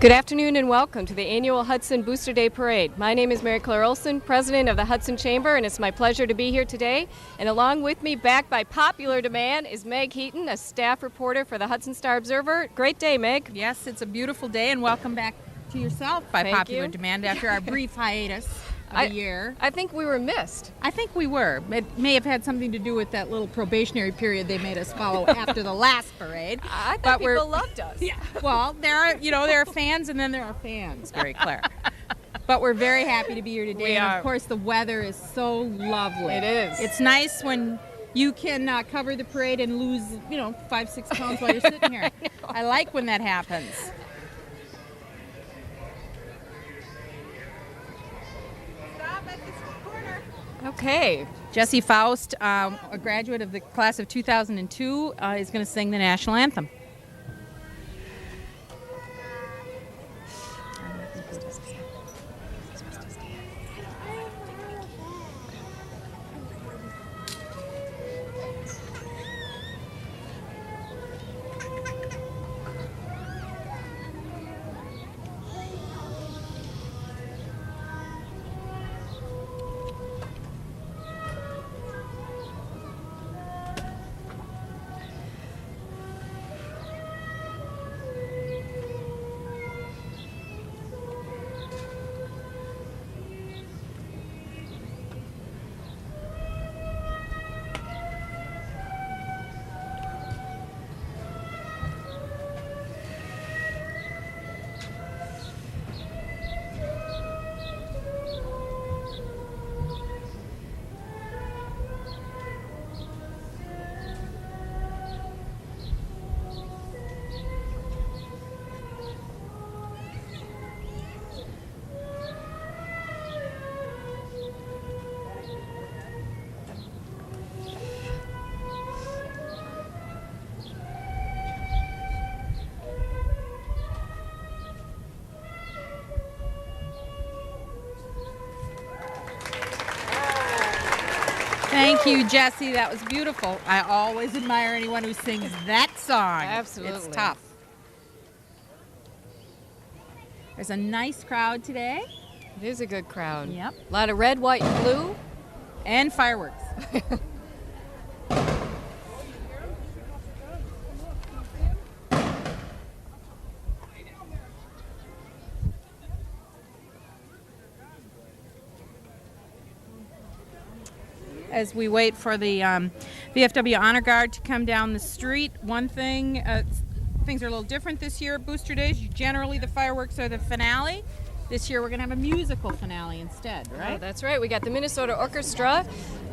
Good afternoon and welcome to the annual Hudson Booster Day Parade. My name is Mary Claire Olson, president of the Hudson Chamber, and it's my pleasure to be here today. And along with me, back by popular demand, is Meg Heaton, a staff reporter for the Hudson Star-Observer. Great day, Meg. Yes, it's a beautiful day, and welcome back to yourself by Thank popular you. demand after our brief hiatus of a year. I think we were missed. I think we were. It may have had something to do with that little probationary period they made us follow after the last parade. I thought people loved us. Yeah. Well, there are fans, and then there are fans, Mary Claire. But we're very happy to be here today. We and are. of course, the weather is so lovely. It is. It's nice when you can cover the parade and lose, 5-6 pounds while you're sitting here. I like when that happens. Okay. Jesse Faust, a graduate of the class of 2002, is going to sing the national anthem. Thank you, Jesse. That was beautiful. I always admire anyone who sings that song. Absolutely. It's tough. There's a nice crowd today. It is a good crowd. Yep. A lot of red, white, and blue. And fireworks. As we wait for the VFW Honor Guard to come down the street, one thing, things are a little different this year at Booster Days. Generally, the fireworks are the finale. This year, we're going to have a musical finale instead, right? Oh, that's right. We got the Minnesota Orchestra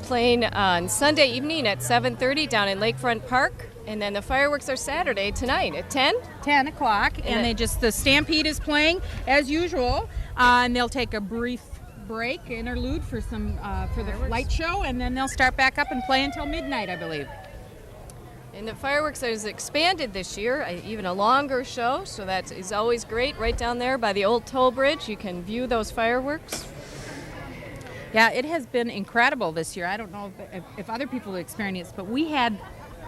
playing on Sunday evening at 7:30 down in Lakefront Park. And then the fireworks are Saturday tonight at 10. 10 o'clock, and the Stampede is playing as usual, and they'll take a brief break, interlude for some for the light show, and then they'll start back up and play until midnight, I believe. And the fireworks is expanded this year, even a longer show, so that is always great. Right down there by the old toll bridge, you can view those fireworks. Yeah, it has been incredible this year. I don't know if other people have experienced it, but we had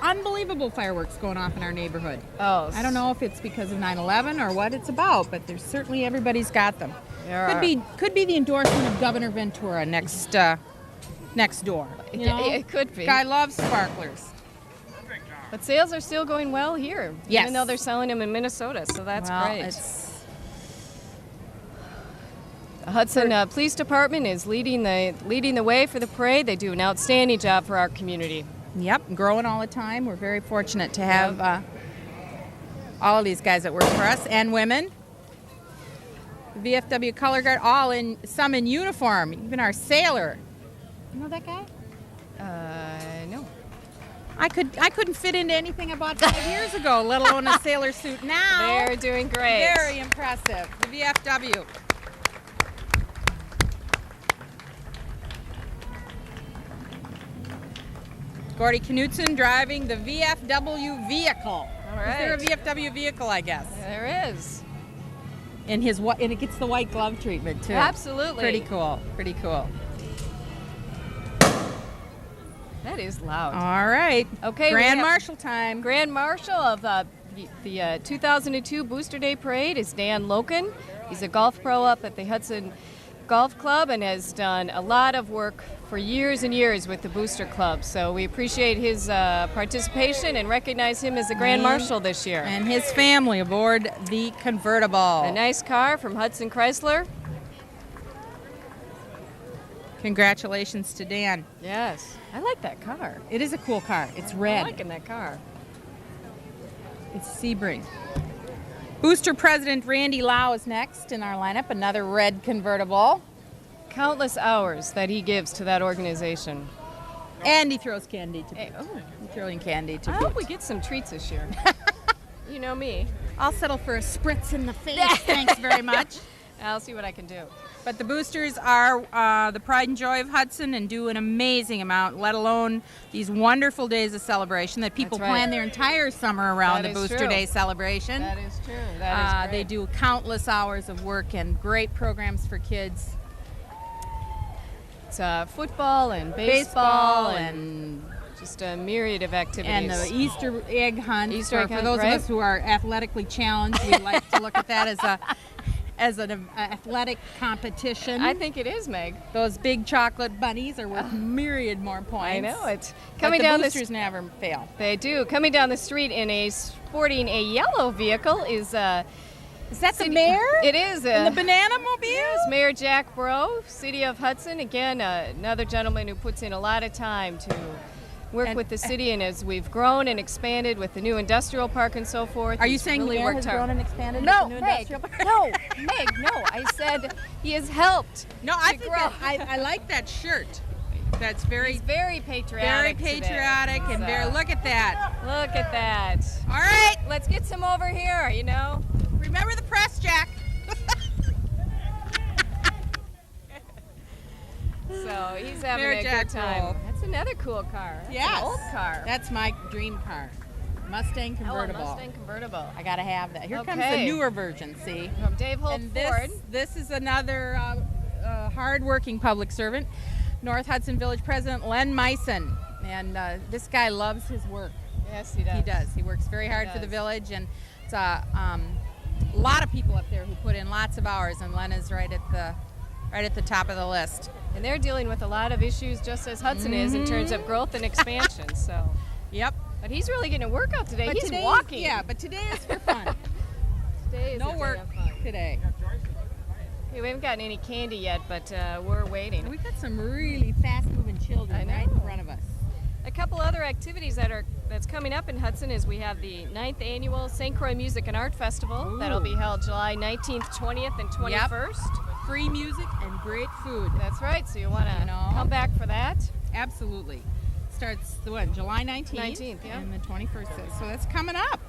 unbelievable fireworks going off in our neighborhood. Oh, I don't know if it's because of 9/11 or what it's about, but there's certainly everybody's got them. Could be the endorsement of Governor Ventura next door. It could be. Guy loves sparklers. But sales are still going well here, Yes. even though they're selling them in Minnesota, so that's great. The Hudson Police Department is leading the way for the parade. They do an outstanding job for our community. Yep, growing all the time. We're very fortunate to have all of these guys that work for us and women. The VFW Color Guard, some in uniform, even our sailor. You know that guy? No. I couldn't fit into anything I bought 5 years ago, let alone a sailor suit now. They're doing great. Very impressive. The VFW. Gordy Knutson driving the VFW vehicle. All right. Is there a VFW vehicle, I guess? There is. And it gets the white glove treatment too. Absolutely. Pretty cool. Pretty cool. That is loud. All right. Okay. Grand Marshal time. Grand Marshal of The 2002 Booster Day Parade is Dan Loken. He's a golf pro up at the Hudson Golf Club and has done a lot of work for years and years with the Booster Club. So we appreciate his participation and recognize him as the Grand Marshal this year. And his family aboard the convertible. A nice car from Hudson Chrysler. Congratulations to Dan. Yes, I like that car. It is a cool car. It's red. I'm liking that car. It's Sebring. Booster President Randy Lau is next in our lineup. Another red convertible. Countless hours that he gives to that organization. And he throws candy to boot. Hey, oh. He's throwing candy to I boot. hope we get some treats this year. You know me. I'll settle for a spritz in the face. Thanks very much. I'll see what I can do. But the boosters are the pride and joy of Hudson and do an amazing amount, let alone these wonderful days of celebration that people That's right. plan their entire summer around That the is Booster true. Day celebration. That is true. That is They great. do countless hours of work and great programs for kids. It's football and baseball and just a myriad of activities. And the Easter egg hunt. Easter egg for hunt, those right? of us who are athletically challenged, we like to look at that as an athletic competition. I think it is, Meg. Those big chocolate bunnies are worth myriad more points. I know it's But coming the down boosters never fail. They do. Coming down the street sporting a yellow vehicle is Is that the mayor? It is. In the banana mobile? Yes, Mayor Jack Bro, City of Hudson. Again, another gentleman who puts in a lot of time to work with the city, and as we've grown and expanded with the new industrial park and so forth. Are you he's saying really the mayor worked has hard. grown and expanded? No, with the new Meg. industrial park? No, Meg. No, I said he has helped. No, I to think grow. that, I like that shirt. That's very, He's very patriotic. patriotic today. and very. Look at that. Look at that. All right, Let's get some over here. You know. remember the press, Jack. So he's having Mayor a Jack good time. Roll. That's another cool car. That's Yes. an old car. That's my dream car. Mustang Oh, a convertible. Mustang convertible. I gotta have that. Here comes the Okay. newer version. See. From Dave Holt And Ford. this is another hard-working public servant, North Hudson Village President Len Meissen, and this guy loves his work. Yes, he does. He does. He works very hard for the village, and it's a lot of people up there who put in lots of hours, and Len is right at the top of the list. And they're dealing with a lot of issues, just as Hudson is, in terms of growth and expansion. So, Yep. but he's really getting a workout today. He's today, walking. Yeah, but today is for fun. Today is a No day work of fun. today. Okay, we haven't gotten any candy yet, but we're waiting. We've got some really fast-moving children right in front of us. A couple other activities that's coming up in Hudson is we have the 9th annual St. Croix Music and Art Festival. Ooh. That'll be held July 19th, 20th, and 21st. Free music and great food. That's right. So you want to You know. come back for that. Absolutely. Starts July 19th. 19th, yeah. And the 21st. So that's coming up.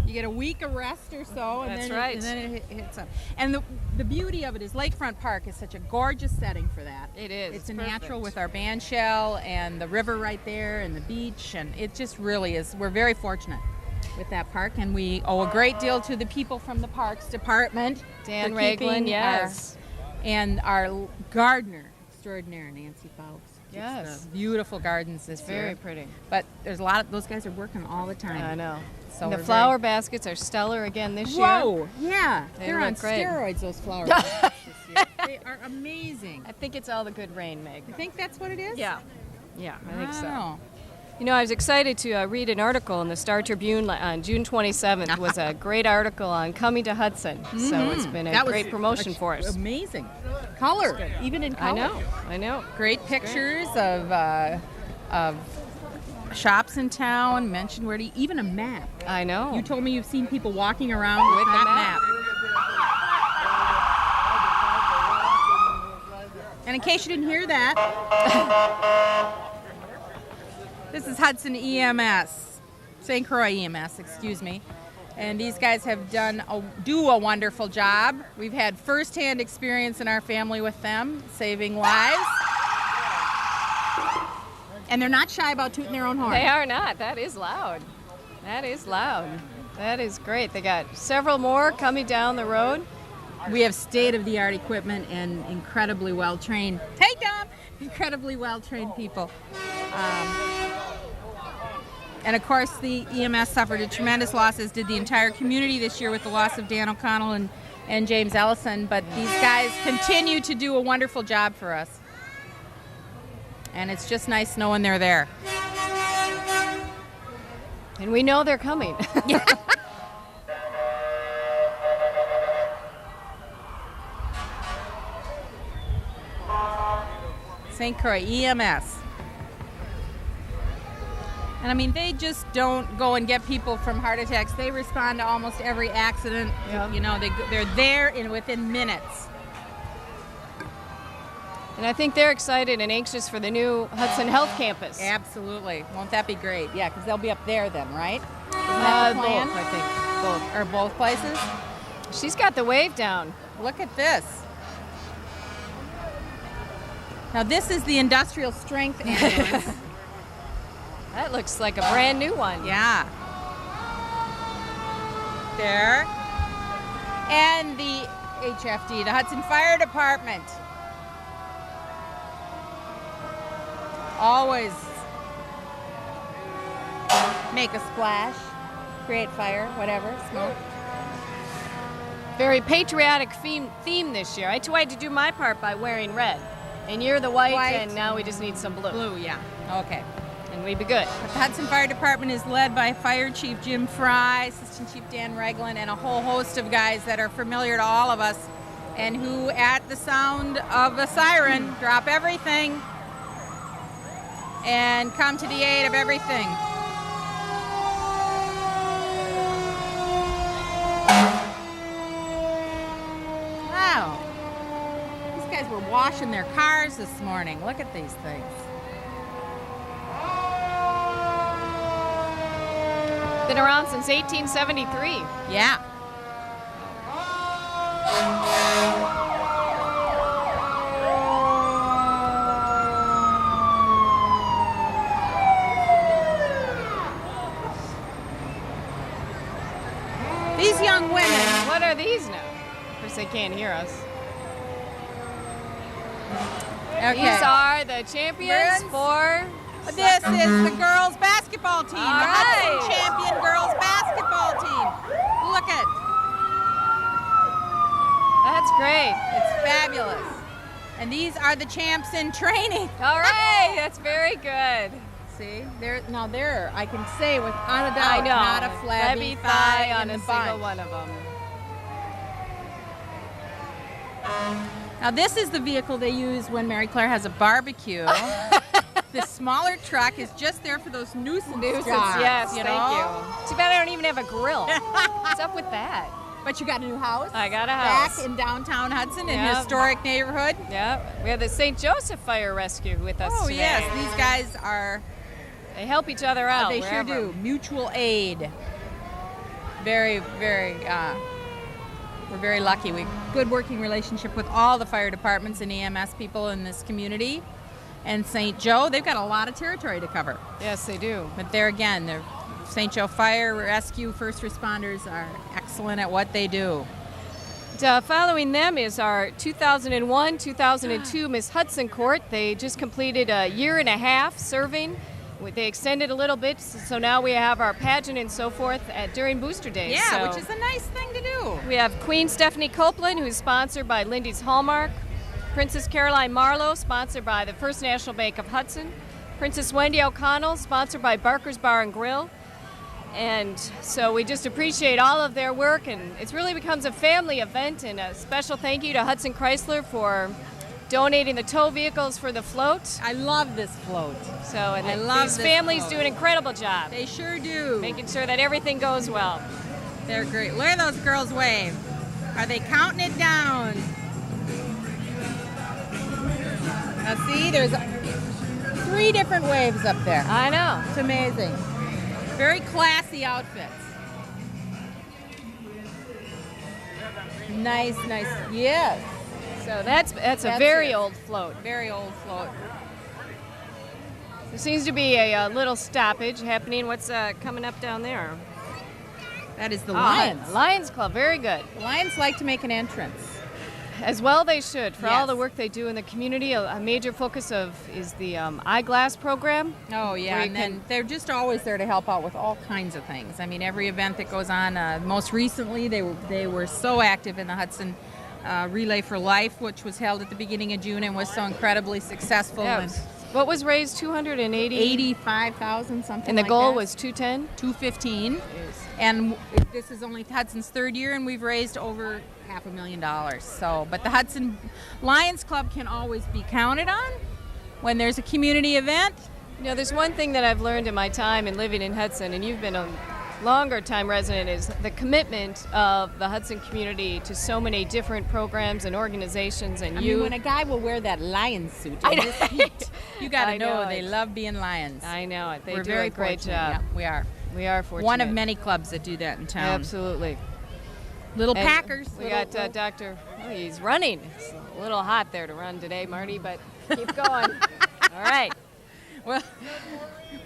You get a week of rest or so, and That's then right. and then it hits up. And the beauty of it is Lakefront Park is such a gorgeous setting for that. It is. It's a perfect. natural with our band shell and the river right there and the beach, and it just really is. We're very fortunate with that park, and we owe a great deal to the people from the Parks Department. Dan for Raglan, keeping yes. and our gardener extraordinaire, Nancy Fowles. keeps Yes. the beautiful gardens this year. Very pretty. But there's a lot of those guys are working all the time. I know. So And the we're flower baskets are stellar again this year. Whoa! Yeah, They they're on look great. steroids. Those flower baskets this year. They are amazing. I think it's all the good rain, Meg. You think that's what it is? Yeah. Yeah, I think so. Wow. You know, I was excited to read an article in the Star Tribune on June 27th. It was a great article on coming to Hudson. So it's been a That was great promotion for us. Amazing. Color, even in color. I know. Great pictures of shops in town, mentioned where to eat, even a map. I know. You told me you've seen people walking around with With the that map. map. And in case you didn't hear that, this is Hudson EMS, St. Croix EMS, excuse me. And these guys have do a wonderful job. We've had firsthand experience in our family with them, saving lives. And they're not shy about tooting their own horn. They are not. That is loud. That is loud. That is great. They got several more coming down the road. We have state-of-the-art equipment and incredibly well-trained. Hey, Dom! Incredibly well-trained people. And of course, the EMS suffered a tremendous loss, as did the entire community this year with the loss of Dan O'Connell and James Ellison. But these guys continue to do a wonderful job for us. And it's just nice knowing they're there. And we know they're coming. Yeah. St. Croix EMS. And I mean, they just don't go and get people from heart attacks. They respond to almost every accident. Yeah. You know, they're there within minutes. And I think they're excited and anxious for the new Hudson Health Campus. Absolutely. Won't that be great? Yeah, because they'll be up there then, right? Isn't that the plan? Both, I think. Both. Or both places? She's got the wave down. Look at this. Now this is the industrial strength ambulance. That looks like a brand new one. Yeah. There. And the HFD, the Hudson Fire Department. Always make a splash, create fire, whatever, smoke. Very patriotic theme this year. I tried to do my part by wearing red. And you're the white, and now we just need some blue. Blue, yeah. Okay. And we'd be good. The Hudson Fire Department is led by Fire Chief Jim Fry, Assistant Chief Dan Regland, and a whole host of guys that are familiar to all of us and who, at the sound of a siren, drop everything and come to the aid of everything. Wow. These guys were washing their cars this morning. Look at these things. Been around since 1873. Yeah. These young women. What are these now? Of course, they can't hear us. Okay. These are the champions for... This is the girls' basketball team, All the right. Hudson champion girls' basketball team. Look at, That's great. it's fabulous. And these are the champs in training. All right, that's very good. See, they're, I can say without a doubt, I know. not a flabby thigh on in a the single bunch. one of them. Now this is the vehicle they use when Mary Claire has a barbecue. The smaller truck is just there for those nuisance jobs, Yes, you thank know? you. Too bad I don't even have a grill. What's up with that? But you got a new house. I got a house. Back in downtown Hudson, in Yep. historic neighborhood. Yeah, we have the St. Joseph Fire Rescue with us Oh today. yes, these guys are. They help each other out. They wherever. sure do. Mutual aid. Very, very. We're very lucky. We good working relationship with all the fire departments and EMS people in this community. And St. Joe, they've got a lot of territory to cover. Yes, they do. But there again, the St. Joe Fire Rescue first responders are excellent at what they do. Following them is our 2001-2002 Miss Hudson Court. They just completed a year and a half serving. They extended a little bit, so now we have our pageant and so forth during Booster Days. Yeah, So which is a nice thing to do. we have Queen Stephanie Copeland, who's sponsored by Lindy's Hallmark. Princess Caroline Marlowe, sponsored by the First National Bank of Hudson. Princess Wendy O'Connell, sponsored by Barker's Bar and Grill. And so we just appreciate all of their work, and it really becomes a family event. And a special thank you to Hudson Chrysler for donating the tow vehicles for the float. I love this float. So, and I love these this families float. do an incredible job, They sure do. making sure that everything goes well. They're great. Look at those girls wave. Are they counting it down? Now see, there's 3 different waves up there. I know. It's amazing. Very classy outfits. Nice, nice. Yes. So that's a That's very it. old float. Very old float. There seems to be a little stoppage happening. What's coming up down there? That is the Lions. Lions Club, very good. The Lions like to make an entrance. As well they should, for all Yes. the work they do in the community. A major focus is the eyeglass program. Oh, yeah, where and then they're just always there to help out with all kinds of things. I mean, every event that goes on. Most recently, they were so active in the Hudson Relay for Life, which was held at the beginning of June and was so incredibly successful. Yeah, And what was raised? 280? 85,000, something And the like goal that. was 210? 215. And this is only Hudson's third year, and we've raised over $500,000. So, but the Hudson Lions Club can always be counted on when there's a community event. You know, there's one thing that I've learned in my time in living in Hudson, and you've been a longer time resident, is the commitment of the Hudson community to so many different programs and organizations. And I mean, when a guy will wear that lion suit in this heat, you got I to know know they it. love being lions. I know it. They We're do very a great fortunate. job. Yeah, we are. We are fortunate. One of many clubs that do that in town. Absolutely. Little And Packers. We little- got Dr. Oh, he's running. It's a little hot there to run today, Marty, but keep going. All right. Well,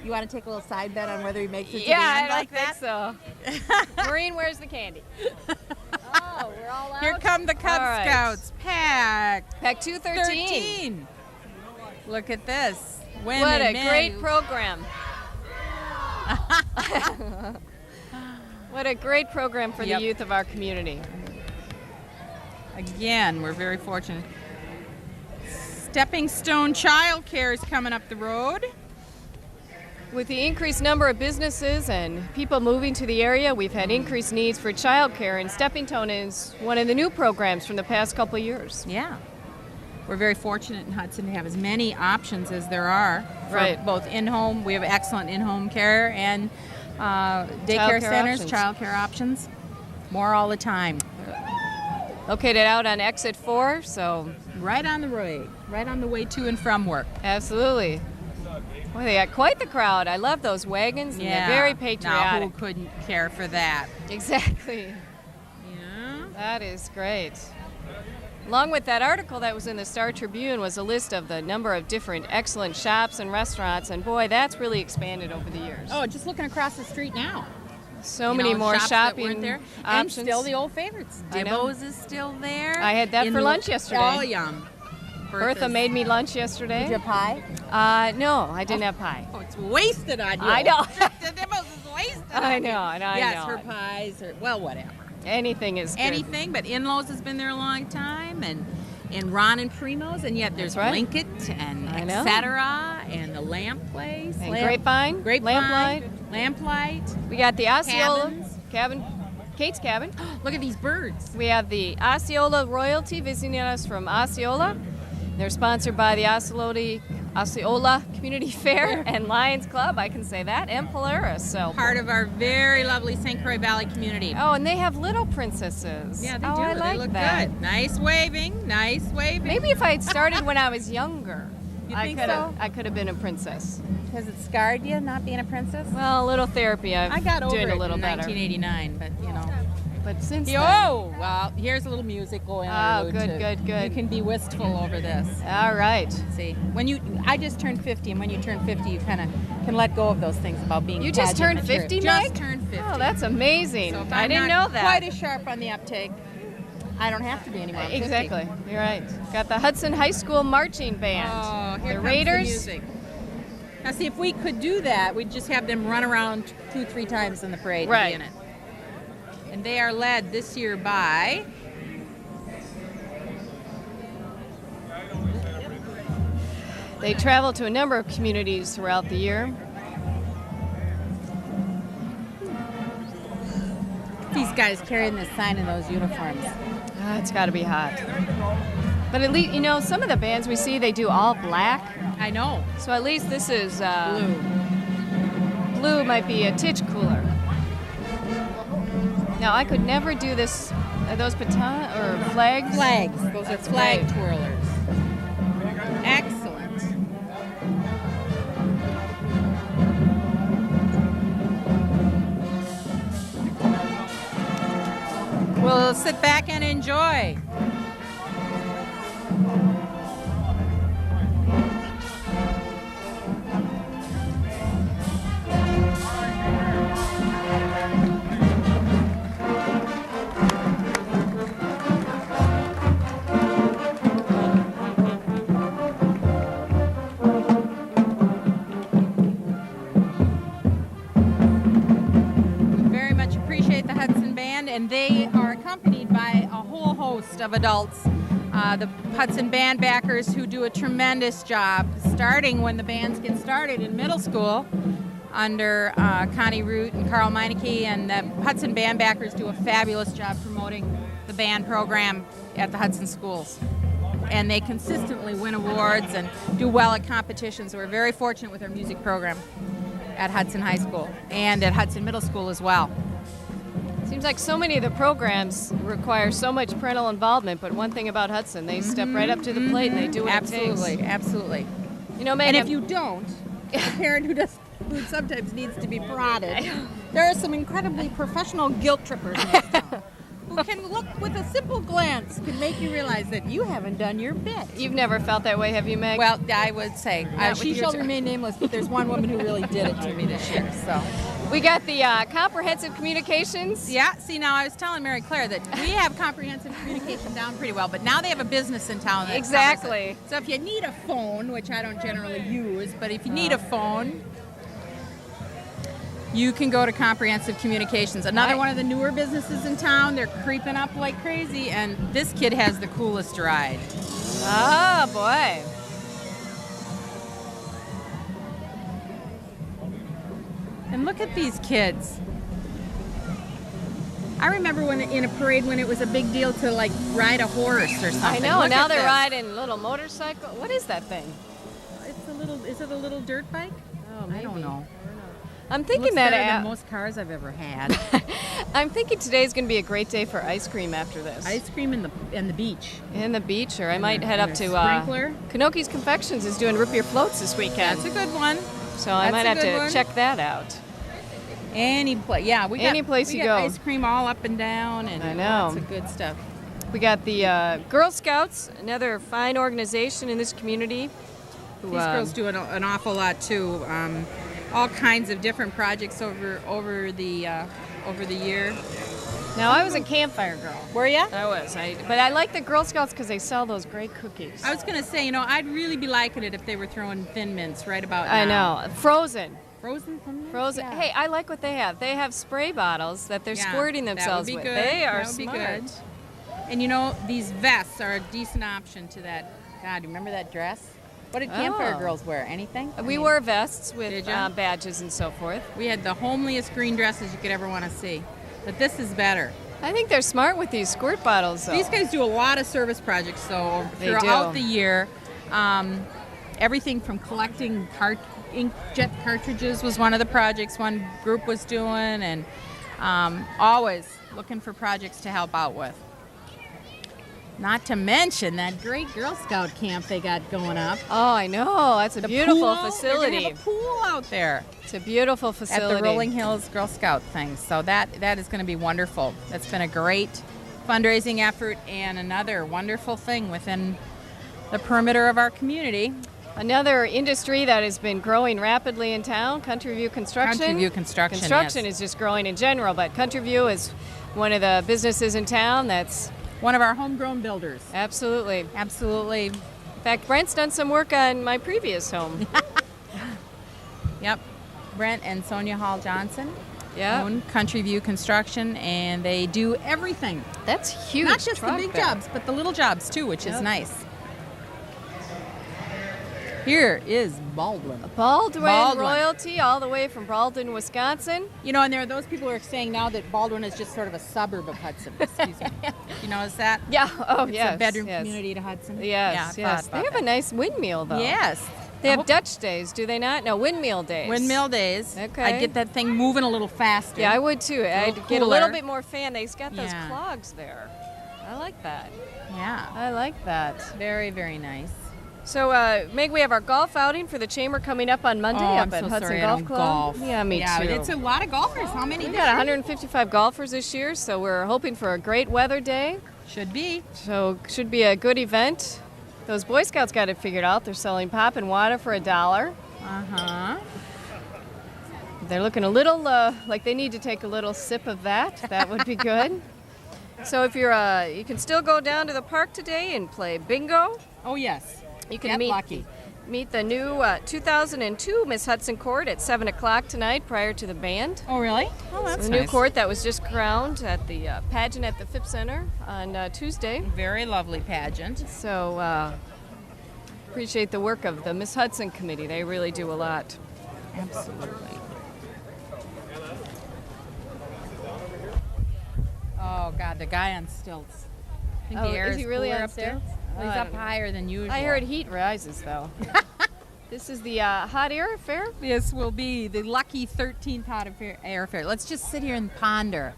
you want to take a little side bet on whether he makes it to Yeah, the I end don't like think that? so. Maureen, where's the candy? Oh, we're all out. Here come the Cub All right. Scouts. Pack Pack 213. 13. Look at this. Women, What a men. great program. What a great program for Yep. the youth of our community. Again, we're very fortunate. Stepping Stone Child Care is coming up the road. With the increased number of businesses and people moving to the area, we've had increased needs for childcare, and Stepping Stone is one of the new programs from the past couple of years. Yeah. We're very fortunate in Hudson to have as many options as there are for Right. both in-home. We have excellent in-home care and daycare Childcare centers, options. childcare options. More all the time. Located out on exit 4, so Right on the road, right on the way to and from work. absolutely. Boy, they got quite the crowd. I love those wagons, and they're very Now, patriotic. who couldn't care for that? Exactly. Yeah. That is great. Along with that article that was in the Star Tribune was a list of the number of different excellent shops and restaurants, and boy, that's really expanded over the years. Oh, just looking across the street now. So You many know, more shops that shopping weren't there. options. And still the old favorites. I know. Dibbo's is still there. I had that for lunch yesterday. Oh, yum. Bertha made me lunch yesterday. Did you have pie? No, I didn't have pie. Oh, it's wasted on you. I know. The Dibbo's is wasted I on you. know, and I yes, know. her pies are, well, whatever. Anything is good. Anything, but In-Laws has been there a long time, and Ron and Primo's, and yet there's That's right. Linkett and I know. etc. and the Lamp Place. And Grapevine, Lamplight. Lamplight. We got the Osceola Cabins. Kate's Cabin. Look at these birds. We have the Osceola Royalty visiting us from Osceola. They're sponsored by the Osceola Community Fair and Lions Club, I can say that, and Polaris. So Part of our very lovely St. Croix Valley community. Oh, and they have little princesses. Yeah, they oh, do. I like they look that. good. Nice waving. Nice waving. Maybe if I had started when I was younger, You I think could have. so? I could have been a princess. Has it scarred you not being a princess? Well, a little therapy. I got over doing it a little in better. 1989, but you know. But since then, Oh, well, here's a little music going on. Oh, good, good, good. You can be wistful over this. all right. See, I just turned 50, and when you turn 50, you kind of can let go of those things about being. You just pageant turned material. 50, Just Mike? turned 50. Oh, that's amazing. So if I I'm didn't not know that. Quite as sharp on the uptake. I don't have to be anymore. I'm 50. Exactly. You're right. Got the Hudson High School marching band. Oh, here the comes Raiders. the music. Now, see, if we could do that, we'd just have them run around 2-3 times in the parade Right. and be in it. And they are led this year by They travel to a number of communities throughout the year. these guys carrying this sign in those uniforms. It's got to be hot. But at least, you know, some of the bands we see, they do all black. I know. So at least this is Blue. blue might be a titch cooler. Now, I could never do this. Are those baton or flags? Flags. Those are That's flag great. twirlers. Excellent. We'll sit back and enjoy. of adults. The Hudson band backers who do a tremendous job, starting when the bands get started in middle school under Connie Root and Carl Meineke, and the Hudson band backers do a fabulous job promoting the band program at the Hudson schools. And they consistently win awards and do well at competitions. So we're very fortunate with our music program at Hudson High School and at Hudson Middle School as well. Seems like so many of the programs require so much parental involvement, but one thing about Hudson, they step right up to the plate and they do what Absolutely, it takes. absolutely. You know, And if you don't, a parent who sometimes needs to be prodded, there are some incredibly professional guilt trippers in this town who can look with a simple glance, can make you realize that you haven't done your bit. You've never felt that way, have you, Meg? Well, I would say. She shall remain nameless, but there's one woman who really did it to me this year. So we got the comprehensive communications. yeah, see, now I was telling Mary Claire that we have comprehensive communication down pretty well, but now they have a business in town that Exactly. covers it. So if you need a phone, which I don't generally use, but if you need a phone, you can go to Comprehensive Communications. Another one of the newer businesses in town. They're creeping up like crazy, and this kid has the coolest ride. Oh, boy. And look at these kids. I remember when in a parade when it was a big deal to like ride a horse or something. I know, Look now at they're this. riding little motorcycle. What is that thing? It's a little. Is it a little dirt bike? Oh, I don't know. I'm It thinking looks that better than most cars I've ever had. I'm thinking today's going to be a great day for ice cream after this. Ice cream in the beach. In the beach, or I might head up and to a sprinkler. Kanoki's Confections is doing root beer floats this weekend. That's a good one. So I that's might a have good to one. check that out. Any place, yeah. We got, Any place we you got go. ice cream all up and down, and I know. lots of good stuff. We got the Girl Scouts, another fine organization in this community. Who, These girls do an awful lot too. All kinds of different projects over the year. Now, I was a campfire girl. Were ya? I was. But I like the Girl Scouts because they sell those great cookies. I was gonna say, I'd really be liking it if they were throwing Thin Mints right about now. I know. Frozen. Frozen Thin Mints? Frozen. Yeah. Hey, I like what they have. They have spray bottles that they're Yeah, squirting that would themselves be with. good. They are That would be smart. good. And these vests are a decent option to that. God, you remember that dress? What did campfire Oh. girls wear? Anything? We wore vests with Did ya? badges and so forth. We had the homeliest green dresses you could ever want to see. But this is better. I think they're smart with these squirt bottles, though. These guys do a lot of service projects, so They throughout do. the year, everything from collecting inkjet cartridges was one of the projects one group was doing, and always looking for projects to help out with. Not to mention that great Girl Scout camp they got going up. Oh, I know. That's a The beautiful pool, facility. They're gonna have a pool out there It's a beautiful at facility. the Rolling Hills Girl Scout thing. So that is going to be wonderful. That's been a great fundraising effort and another wonderful thing within the perimeter of our community. Another industry that has been growing rapidly in town, Country View Construction. Country View Construction, Construction yes. is just growing in general, but Country View is one of the businesses in town that's One of our homegrown builders. absolutely. Absolutely. In fact, Brent's done some work on my previous home. Yep. Brent and Sonia Hall Johnson Yeah. own Country View Construction, and they do everything. That's huge. Not just the truck big there. jobs, but the little jobs too, which is Yep. nice. Here is Baldwin. Baldwin, Baldwin. royalty all the way from Baldwin, Wisconsin. And there are those people who are saying now that Baldwin is just sort of a suburb of Hudson. Excuse me. You notice that? Yeah. Oh, It's yes. a bedroom yes. community to Hudson. Yes. Yeah, I yes. thought They about have a nice windmill, though. that. Yes. They I have hope- Dutch days, do they not? No, windmill days. Windmill days. Okay. I'd get that thing moving a little faster. Yeah, I would too. I'd little get a little cooler. bit more fan. They've got those Yeah. clogs there. I like that. Yeah. I like that. Very, very nice. So, Meg, we have our golf outing for the Chamber coming up on Monday up I'm at so Hudson sorry I Golf don't Club. golf. Yeah, me yeah, too. It's a lot of golfers. How many? We this got year? 155 golfers this year, so we're hoping for a great weather day. Should be. So, should be a good event. Those Boy Scouts got it figured out. They're selling pop and water for $1. Uh-huh. They're looking a little like they need to take a little sip of that. That would be good. So if you're, you can still go down to the park today and play bingo. Oh, yes. You can Get meet lucky. meet the new 2002 Miss Hudson Court at 7 o'clock tonight prior to the band. Oh, really? Oh, that's The nice. new court that was just crowned at the pageant at the Phipps Center on Tuesday. Very lovely pageant. So appreciate the work of the Miss Hudson Committee. They really do a lot. Absolutely. Oh, God, the guy on stilts. I think Oh, the air is he really cooler on up there? stilts? Well, he's I up don't know. higher than usual. I heard heat rises, though. This is the hot air affair? This will be the lucky 13th hot air fair. Let's just sit here and ponder.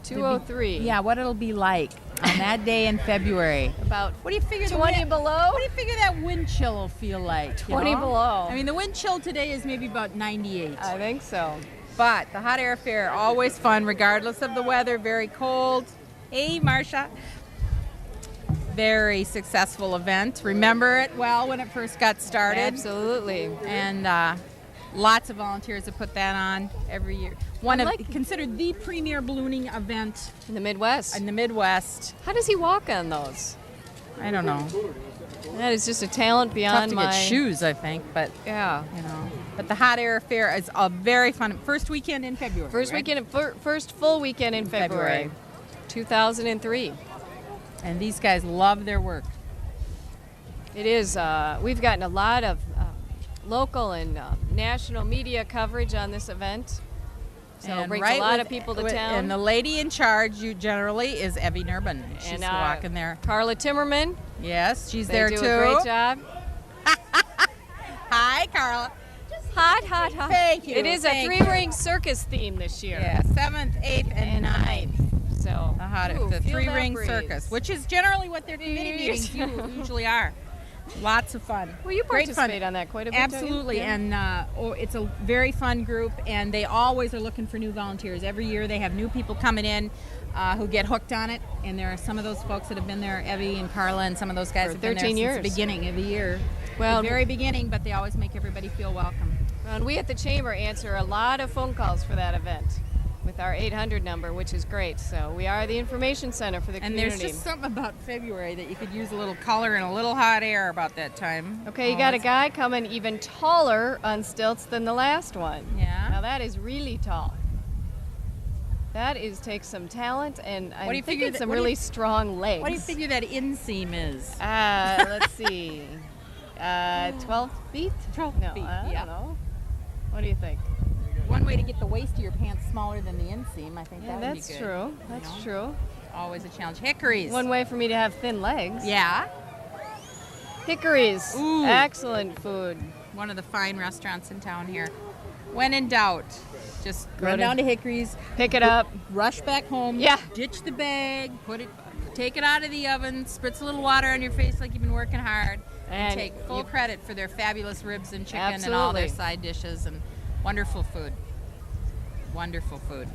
203. Yeah, what it'll be like on that day in February. About What do you figure 20 below? What do you figure that wind chill will feel like? 20 you know? below. I mean, the wind chill today is maybe about 98. I think so. But the hot air fair, always fun, regardless of the weather. Very cold. Hey, Marcia. Very successful event. Remember it well when it first got started. Absolutely. And lots of volunteers have put that on every year. Considered the premier ballooning event In the Midwest. in the Midwest. How does he walk on those? I don't know. That is just a talent Tough beyond to my... get shoes, I think, but Yeah. you know. But the hot air fair is a very fun first weekend in February. First right? weekend, first full weekend in February. 2003. And these guys love their work. It is. We've gotten a lot of local and national media coverage on this event. So it And brings right a lot with- of people to with- town. And the lady in charge, generally, is Evie Nurbin. She's And, walking there. Carla Timmerman. Yes, she's They there do too. a great job. Hi, Carla. Hot, hot, hot. Thank you, It is a thank three-ring circus theme this year. Yeah, 7th, 8th, and 9th. So The feel that three-ring breeze. circus, which is generally what their committee meetings usually are. Lots of fun. Well, you Great fun. participate on that quite a bit. don't you? Absolutely, Yeah. and it's a very fun group, and they always are looking for new volunteers. Every year they have new people coming in who get hooked on it, and there are some of those folks that have been there, Evie and Carla, and some of those guys For have been there 13 since years. the beginning of the year. Well, The very beginning, but they always make everybody feel welcome. And we at the Chamber answer a lot of phone calls for that event with our 800 number, which is great. So we are the information center for the And community. there's just something about February that you could use a little color and a little hot air about that time. Okay, you Oh, got a it's- guy coming even taller on stilts than the last one. Yeah. Now that is really tall. That takes some talent, and What do I'm you figure thinking that- some what do you- really strong legs. What do you figure that inseam is? Let's see. 12 feet? 12 No, feet, I yeah. don't know. What do you think? One way to get the waist of your pants smaller than the inseam, I think Yeah, that would be that's good. true. That's know? true. Always a challenge. Hickories. One way for me to have thin legs. Yeah. Hickories. Ooh. Excellent food. One of the fine restaurants in town here. When in doubt, just Go run to- down to Hickories, Pick it up. rush back home, Yeah. ditch the bag, take it out of the oven, spritz a little water on your face like you've been working hard, and And take full you- credit for their fabulous ribs and chicken and all their Absolutely. side dishes and wonderful food. Wonderful food.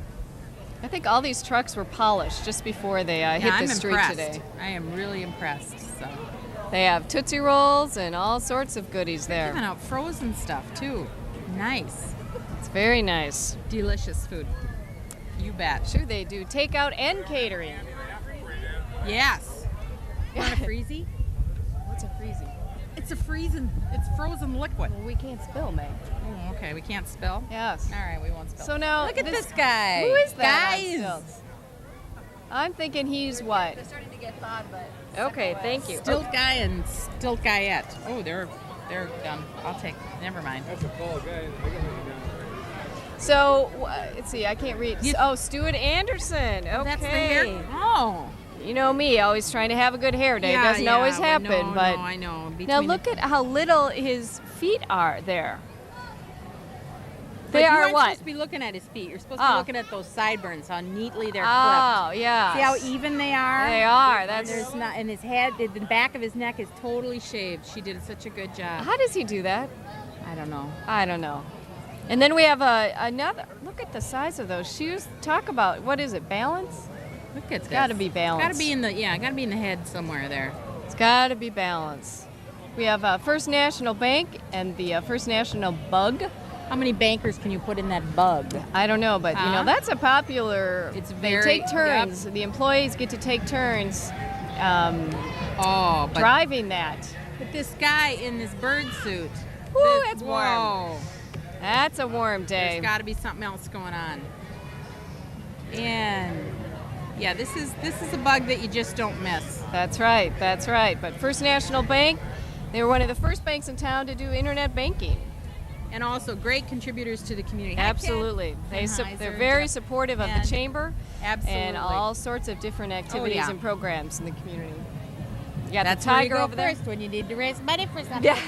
I think all these trucks were polished just before they Yeah, hit I'm the street impressed. today. I am really impressed. So, They have Tootsie Rolls and all sorts of goodies giving there. out frozen stuff too. Nice, It's very nice. delicious food. You bet. Sure, they do takeout and catering. Yes. You want a freezy? What's a freezy? It's frozen liquid. Well, we can't spill, Meg. Oh, okay, we can't spill. Yes. All right, we won't spill. So now, look at this guy. Who is that on Guys. stilts? I'm thinking he's what? They're starting to get thawed, but Okay, thank you. Stilt guy and stilt guyette. Oh, they're done. I'll take. Never mind. That's a tall guy. So, let's see, I can't read. You- Oh, Stuart Anderson. Okay. That's the hair. Oh. You know me, always trying to have a good hair day. It doesn't always well, happen, no, but no, I know. now Between look at how little his feet are there. But They you are aren't what? supposed to be looking at his feet. You're supposed to be Oh. looking at those sideburns, how neatly they're Oh, clipped. yeah. See how even they are? They are. And That's. there's not, and his head, the back of his neck is totally shaved. She did such a good job. How does he do that? I don't know. I don't know. And then we have another. Look at the size of those shoes. Talk about what is it? Balance? Look at this. gotta be balanced. Got to be in the Got to be in the head somewhere there. It's got to be balance. We have First National Bank and the First National Bug. How many bankers can you put in that bug? I don't know, but you Huh? know that's a popular. It's They very- take turns. The employees get to take turns Oh, but driving that. But this guy in this bird suit. Woo, it's warm. Whoa. That's a warm day. There's got to be something else going on. And yeah, this is a bug that you just don't miss. That's right. That's right. But First National Bank, they were one of the first banks in town to do internet banking. And also great contributors to the community. Absolutely. They're very supportive of the chamber. Absolutely. And all sorts of different activities yeah. and programs in the community. You got That's the tiger where you over go there. first when you need to raise money for something. Yeah.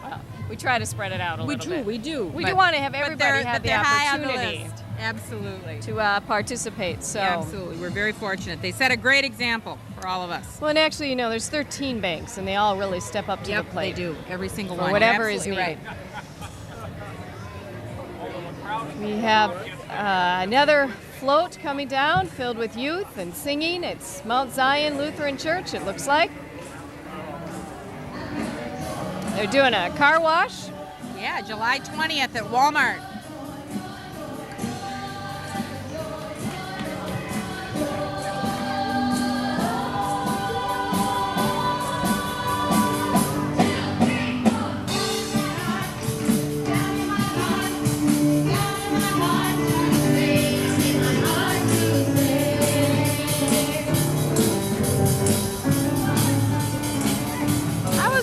Well, we try to spread it out a little bit. We do. We do want to have everybody have the high on the opportunity list. Absolutely. to participate. So Absolutely. We're very fortunate. They set a great example for all of us. Well, and actually, you know, there's 13 banks, and they all really step up to the plate. They do. Every single For one. whatever You're is needed. right. We have another float coming down filled with youth and singing. It's Mount Zion Lutheran Church, it looks like. They're doing a car wash. Yeah, July 20th at Walmart.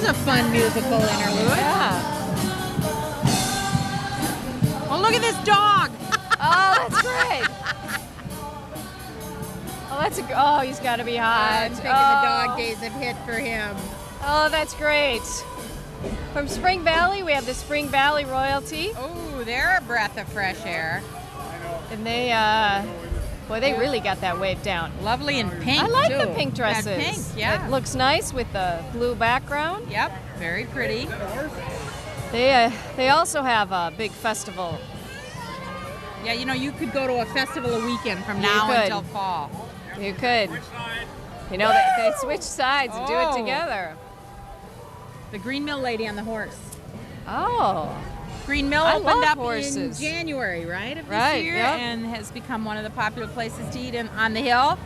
A fun musical interlude. Yeah. Oh, look at this dog. Oh, that's great. Oh, he's got to be hot. I'm thinking the dog days have hit for him. Oh, that's great. From Spring Valley, we have the Spring Valley Royalty. Oh, they're a breath of fresh air. And they, boy, they really got that wave down. Lovely in pink, I like too. the pink dresses. That pink, yeah. It looks nice with the blue background. Yep, very pretty. They also have a big festival. Yeah, you know, you could go to a festival a weekend from You now could. until fall. You could. You know, they switch sides and do it Oh. together. The Green Mill lady on the horse. Oh. Green Mill I opened love up horses. in January, right, of this Right, year, yep. and has become one of the popular places to eat on the hill.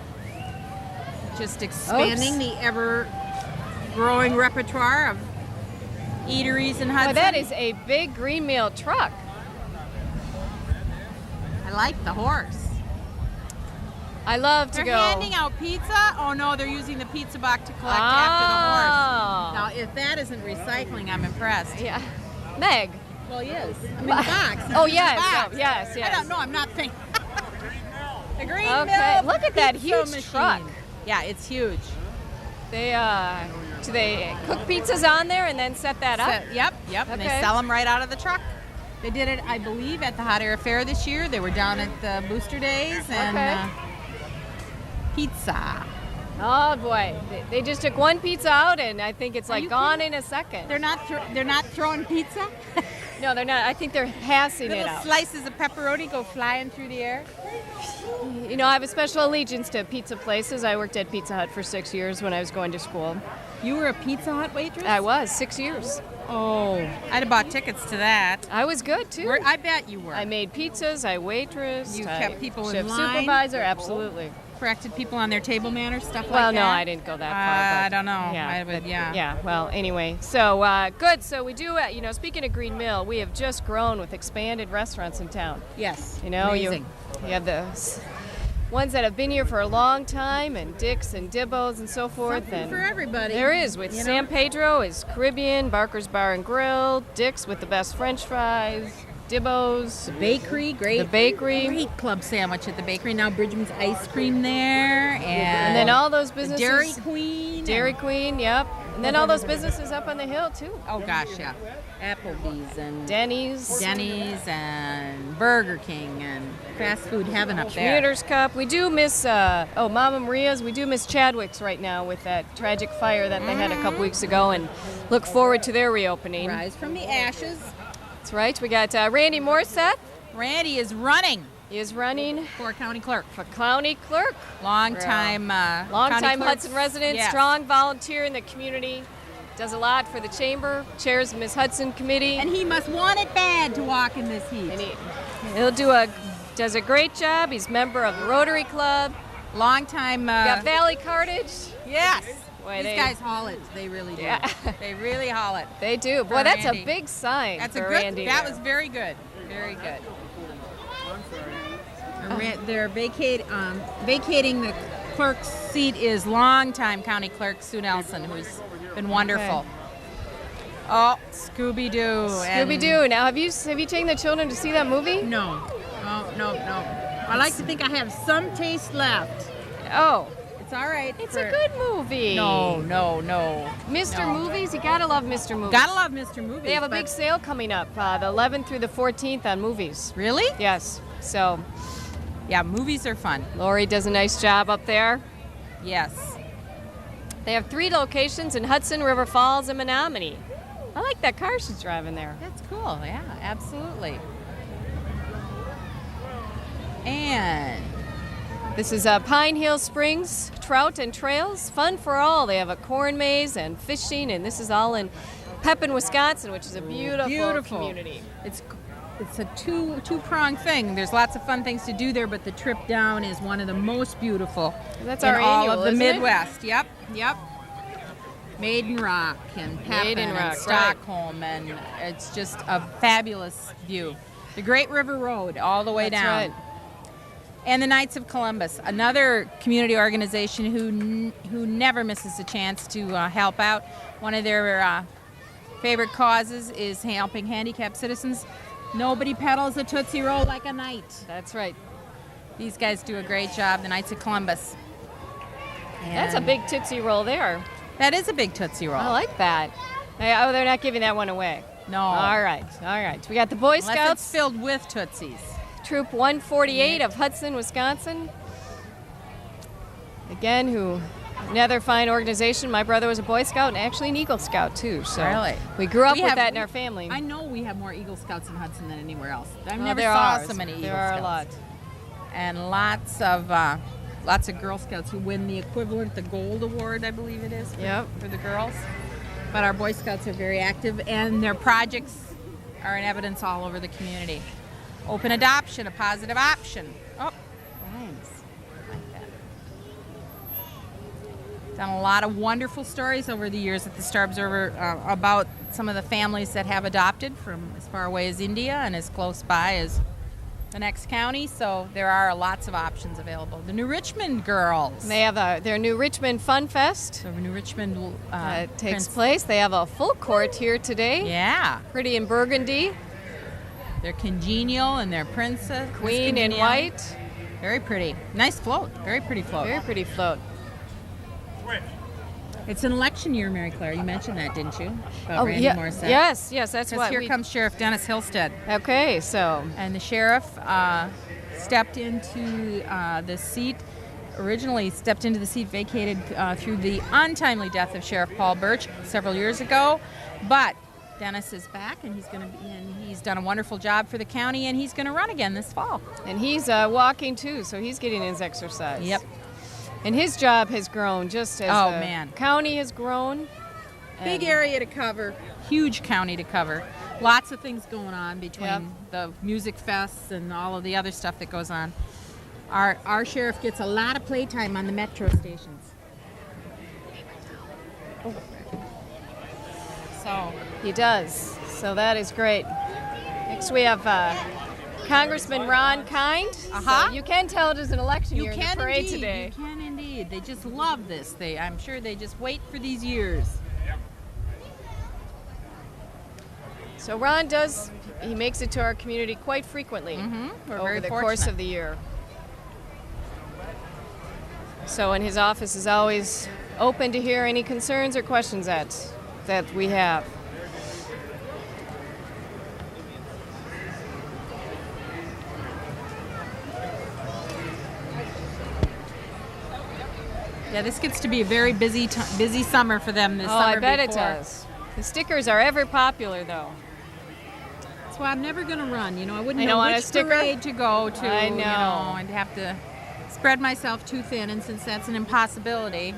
Just expanding the ever-growing repertoire of eateries in Hudson. Well, that is a big green meal truck. I like the horse. I love to They're go. handing out pizza. Oh no, they're using the pizza box to collect after the horse. Now, if that isn't recycling, I'm impressed. Yeah. Meg. Well, he is. I mean, the box. Oh, It's in yes, the box. no, yes, yes. I don't know. I'm not thinking. The Green Okay, Mill look at that pizza huge machine. truck. Yeah, it's huge. Do they cook pizzas on there and then set that up? Yep. And they Okay. sell them right out of the truck. They did it, I believe, at the Hot Air Fair this year. They were down at the Booster Days and Okay. pizza. Oh boy, they just took one pizza out and I think it's like you gone kidding? in a second. They're not throwing pizza. No, they're not. I think they're passing it Little out. slices of pepperoni go flying through the air. You know, I have a special allegiance to pizza places. I worked at Pizza Hut for 6 years when I was going to school. You were a Pizza Hut waitress? I was 6 years. Oh, I'd have bought tickets to that. I was good too. I bet you were. I made pizzas. I waitressed. You I kept people in shift line? supervisor. Absolutely. Corrected people on their table manners, stuff like Well, that. no, I didn't go that far. I but don't know. Yeah, but but yeah. Yeah. Well, anyway, so good. So we do. You know, speaking of Green Mill, we have just grown with expanded restaurants in town. Yes. You know, amazing. you have the ones that have been here for a long time, and Dick's and Dibbo's and so forth. Something and for everybody. There is with you know? San Pedro is Caribbean, Barker's Bar and Grill, Dick's with the best French fries, Dibbo's, Bakery, great. the bakery, Great club sandwich at the bakery. Now Bridgman's ice cream there, and then all those the businesses. Dairy Queen. Dairy Queen, yep. And then all those businesses up on the hill too. Oh gosh, yeah. Applebee's and Denny's, and Burger King and fast food heaven up there. Commuter's Cup. We do miss Mama Maria's. We do miss Chadwick's right now with that tragic fire that they had a couple weeks ago, and look forward to their reopening. Rise from the ashes. That's right. We got Randy Morissette. Randy is running He is running for county clerk. for county clerk. Long-time Longtime Hudson resident, Yes. strong volunteer in the community. Does a lot for the chamber. Chairs the Miss Hudson committee. And he must want it bad to walk in this heat. And does a great job. He's member of the Rotary Club. Long-time. We got Valley Cartage. Yes. Boy, These guys haul it. They really do. Yeah. They really haul it. They do. Boy, For that's Randy. a big sign. That's for a good. Randy That there. was very good. Very good. They're vacating the clerk's seat is longtime county clerk Sue Nelson, who's been wonderful. Okay. Oh, Scooby-Doo. Scooby-Doo. Now, have you taken the children to see that movie? No. No. I like to think I have some taste left. Oh, It's all right. it's a good movie. No. Mr. No. Movies, you gotta love Mr. Movies. Gotta love Mr. Movies. They have a big but- sale coming up, the 11th through the 14th on movies. Really? Yes. So, Yeah, movies are fun. Lori does a nice job up there. Yes. They have 3 locations in Hudson, River Falls, and Menominee. I like that car she's driving there. That's cool. Yeah, absolutely. And This is Pine Hill Springs Trout and Trails. Fun for all. They have a corn maze and fishing, and this is all in Pepin, Wisconsin, which is a beautiful community. It's a two-pronged thing. There's lots of fun things to do there, but the trip down is one of the most beautiful That's in our all annual, of the isn't it? Midwest. Yep. Maiden Rock and Pepin Maiden Rock, and right. Stockholm, and it's just a fabulous view. The Great River Road all the way That's down. right. And the Knights of Columbus, another community organization who never misses a chance to help out. One of their favorite causes is helping handicapped citizens. Nobody pedals a Tootsie Roll like a knight. That's right. These guys do a great job, the Knights of Columbus. That's a And big Tootsie Roll there. That is a big Tootsie Roll. I like that. Oh, they're not giving that one away. No. All right. We got the Boy Unless it's Scouts, filled with Tootsies. Troop 148 of Hudson, Wisconsin. Again, another fine organization. My brother was a Boy Scout and actually an Eagle Scout too. So Really? we grew up We with have- that in our family. I know we have more Eagle Scouts in Hudson than anywhere else. I've Well, never there saw are. so many Eagle There are Scouts. a lot. And lots of Girl Scouts who win the equivalent, the Gold Award, I believe it is, for the girls. But our Boy Scouts are very active, and their projects are in evidence all over the community. Open adoption, a positive option. Oh, thanks. Like that. Done a lot of wonderful stories over the years at the Star Observer about some of the families that have adopted from as far away as India and as close by as the next county, so there are lots of options available. The New Richmond girls. They have their New Richmond Fun Fest. The New Richmond Takes place. They have a full court here today. Yeah, Pretty in burgundy. they're congenial and they're princess. Queen in congenial. white. Very pretty. Nice float. Very pretty float. Very pretty float. It's an election year, Mary Claire. You mentioned that, didn't you? About Randy yeah. Morissette. Yes, that's Because what here comes Sheriff Dennis Hillstead. Okay, so And the sheriff stepped into the seat, originally stepped into the seat vacated through the untimely death of Sheriff Paul Birch several years ago. But Dennis is back, and he's done a wonderful job for the county, and he's going to run again this fall. and he's walking too, so he's getting his exercise. Yep. And his job has grown just as Oh, the man. county has grown. Big And- area to cover, huge county to cover. Lots of things going on between Yep. the music fests and all of the other stuff that goes on. Our sheriff gets a lot of playtime on the metro stations. So He does. So that is great. Next we have Congressman Ron Kind. Uh-huh. So you can tell it is an election you year in can the parade indeed. today. You can indeed. They just love this. I'm sure they just wait for these years. So Ron he makes it to our community quite frequently We're over very the fortunate. course of the year. So and his office is always open to hear any concerns or questions that we have. Yeah, this gets to be a very busy summer for them this Oh, summer. I bet it before. does. The stickers are ever popular though. That's why I'm never going to run. I wouldn't You know don't want a which sticker? parade to go to. I know. I'd have to spread myself too thin, and since that's an impossibility,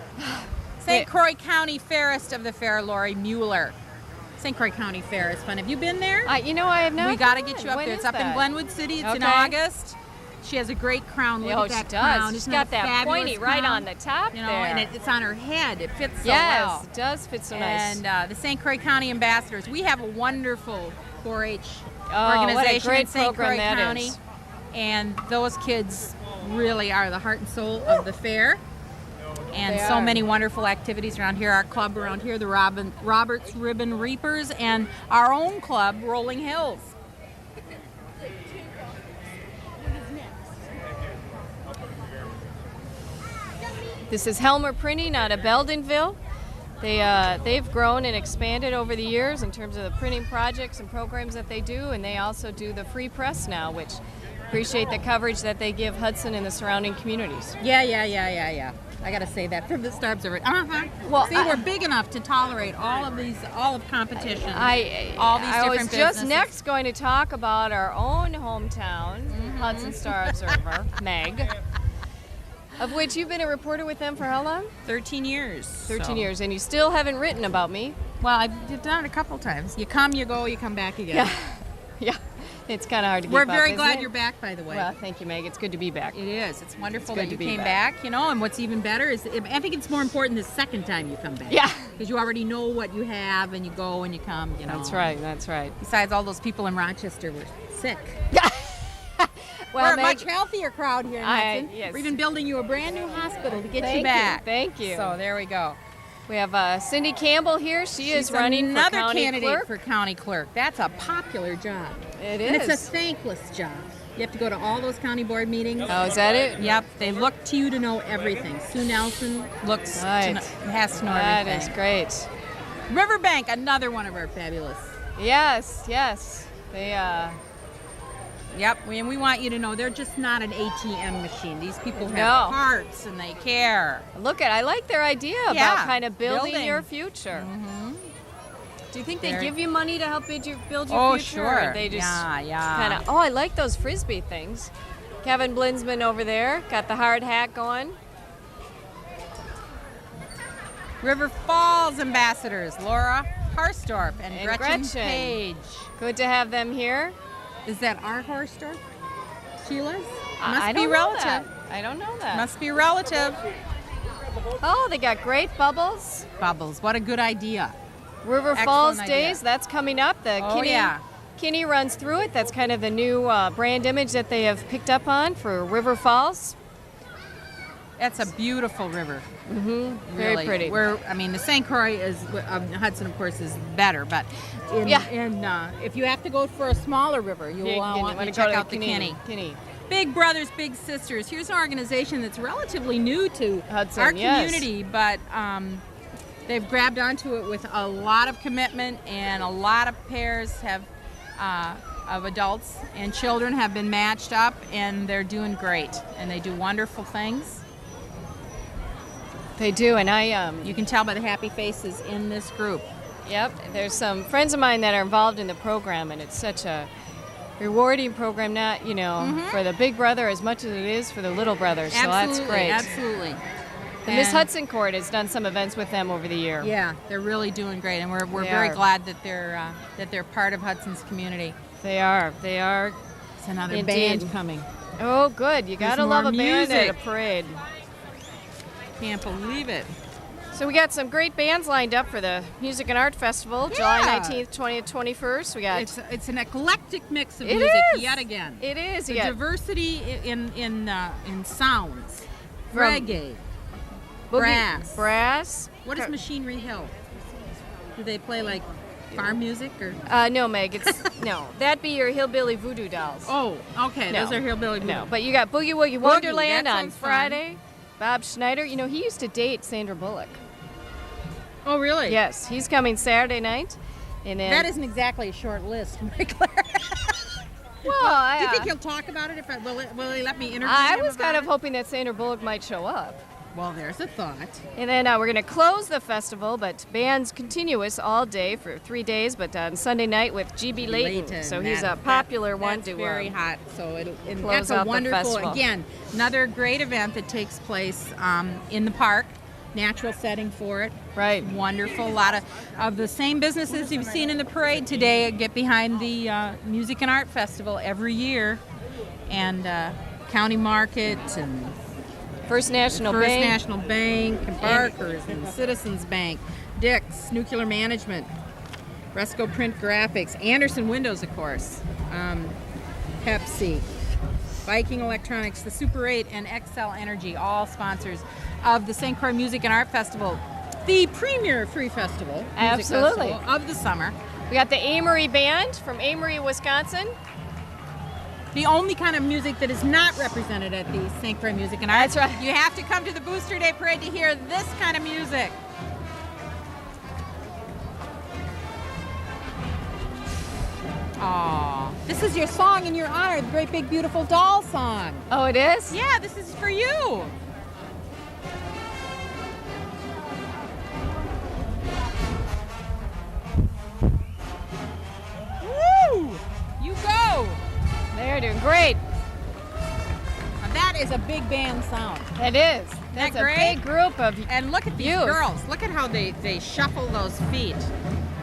St. Croix County Fairest of the Fair, Lori Mueller. St. Croix County Fair is fun. Have you been there? I have not. We got to get you up When there. is It's up in that? Glenwood City. It's in Okay. August. She has a great crown. Look Oh, at that she crown. does. She's Isn't got a that fabulous pointy right crown? on the top You know, there. and it's on her head. It fits so Yes, well. it does fit so nice. And the St. Croix County Ambassadors. We have a wonderful 4-H Oh, what a organization great in St. program Croix that County. is. And those kids really are the heart and soul of the fair. And They so are. many wonderful activities around here. Our club around here, the Roberts Ribbon Reapers, and our own club, Rolling Hills. This is Helmer Printing out of Beldenville. They've grown and expanded over the years in terms of the printing projects and programs that they do, and they also do the free press now, which appreciate the coverage that they give Hudson and the surrounding communities. Yeah. I gotta say that from the start. Well, see, we're big enough to tolerate all of competition. all these I different was just businesses. next going to talk about our own hometown, Hudson Star Observer, Meg, of which you've been a reporter with them for how long? 13 years. 13 years, and you still haven't written about me. Well, I've done it a couple times. You come, you go, you come back again. Yeah. It's kind of hard to keep We're up, very isn't glad it? you're back, by the way. Well, thank you, Meg. It's good to be back. It is. It's wonderful It's good that you to be came back. back, and what's even better is, I think it's more important the second time you come back. Yeah. Because you already know what you have, and you go and you come, That's right. That's right. Besides, all those people in Rochester were sick. Well, We're a Meg, much healthier crowd here in Hudson. yes. We're even building you a brand new hospital to get Thank you back. Thank you. So there we go. We have Cindy Campbell here. She is She's running another for county candidate clerk. for county clerk. That's a popular job. It And is. it's a thankless job. You have to go to all those county board meetings. Oh, is that it? Yep, they look to you to know everything. Sue Nelson Right. has to know That everything. is great. Riverbank, another one of our fabulous. Yes. They. Yep, and we want you to know they're just not an ATM machine. These people have No. hearts and they care. Look I like their idea about Yeah, kind of building building. your future. Do you think they Very- give you money to help build your Oh, future? sure. Or they just Yeah. kind of. Oh, I like those frisbee things. Kevin Blinsman over there got the hard hat going. River Falls ambassadors, Laura Harstorp and And Gretchen Gretchen. Page. Good to have them here. Is that our Harstorp? Sheila's? I Must be don't know relative. that. I don't know that. Must be relative. Oh, they got great bubbles. Bubbles, what a good idea. River Excellent Falls idea. Days, that's coming up. The Oh, yeah. Kinney runs through it. That's kind of the new brand image that they have picked up on for River Falls. That's a beautiful river. Very Really. pretty. The St. Croix is, Hudson, of course, is better, but if you have to go for a smaller river, you'll want to check out the Kinney. Big Brothers, Big Sisters. Here's an organization that's relatively new to Hudson, our yes. community, but they've grabbed onto it with a lot of commitment, and a lot of pairs of adults and children have been matched up, and they're doing great, and they do wonderful things. They do, and You can tell by the happy faces in this group. Yep, there's some friends of mine that are involved in the program, and it's such a rewarding program, not, for the big brother as much as it is for the little brother, so that's great. Absolutely. The Miss And- Hudson Court has done some events with them over the year. Yeah, they're really doing great, and we're They very are. glad that they're part of Hudson's community. They are. It's another Indeed. band coming. Oh, good. You got to There's love more a band at a music. parade. Can't believe it. So we got some great bands lined up for the Music and Art Festival, July 19th, 20th, 21st. We got It's an eclectic mix of It music is. yet again. It is. The You got diversity in sounds. From Reggae. boogie- brass. What is Machinery Hill? Do they play like farm music or? No, Meg. It's no. That'd be your hillbilly voodoo dolls. Oh, okay. No. Those are hillbilly. No, but you got Boogie Woogie Wonderland that on sounds fun. Friday. Bob Schneider. He used to date Sandra Bullock. Oh, really? Yes, he's coming Saturday night. And then That isn't exactly a short list, Michael. well, Do you think he'll talk about it? Will he let me interview I him was kind about of it? hoping that Sandra Bullock might show up. Well, there's a thought. And then we're going to close the festival, but bands continuous all day for 3 days, but on Sunday night with G.B. Layton. So he's a popular one that's to very hot. So and close that's out a the wonderful, festival. again, another great event that takes place in the park. Natural setting for it. Right. Wonderful. A lot of the same businesses you've seen in the parade today get behind the Music and Art Festival every year and County Market and First National First Bank. National Bank, and Barker's and Citizens Bank, Dick's, Nuclear Management, Resco Print Graphics, Anderson Windows, of course, Pepsi, Viking Electronics, the Super 8, and Excel Energy, all sponsors of the St. Croix Music and Art Festival, the premier free festival, music Absolutely. festival of the summer. We got the Amory Band from Amory, Wisconsin. The only kind of music that is not represented at the St. Croix Music and Art. That's right. You have to come to the Booster Day Parade to hear this kind of music. Aw, this is your song in your honor, the Great Big Beautiful Doll song. Oh, it is? Yeah, this is for you. Woo! You go. They're doing great. Now that is a big band sound. It is. That's a great? big group of And look at these youth. girls. Look at how they shuffle those feet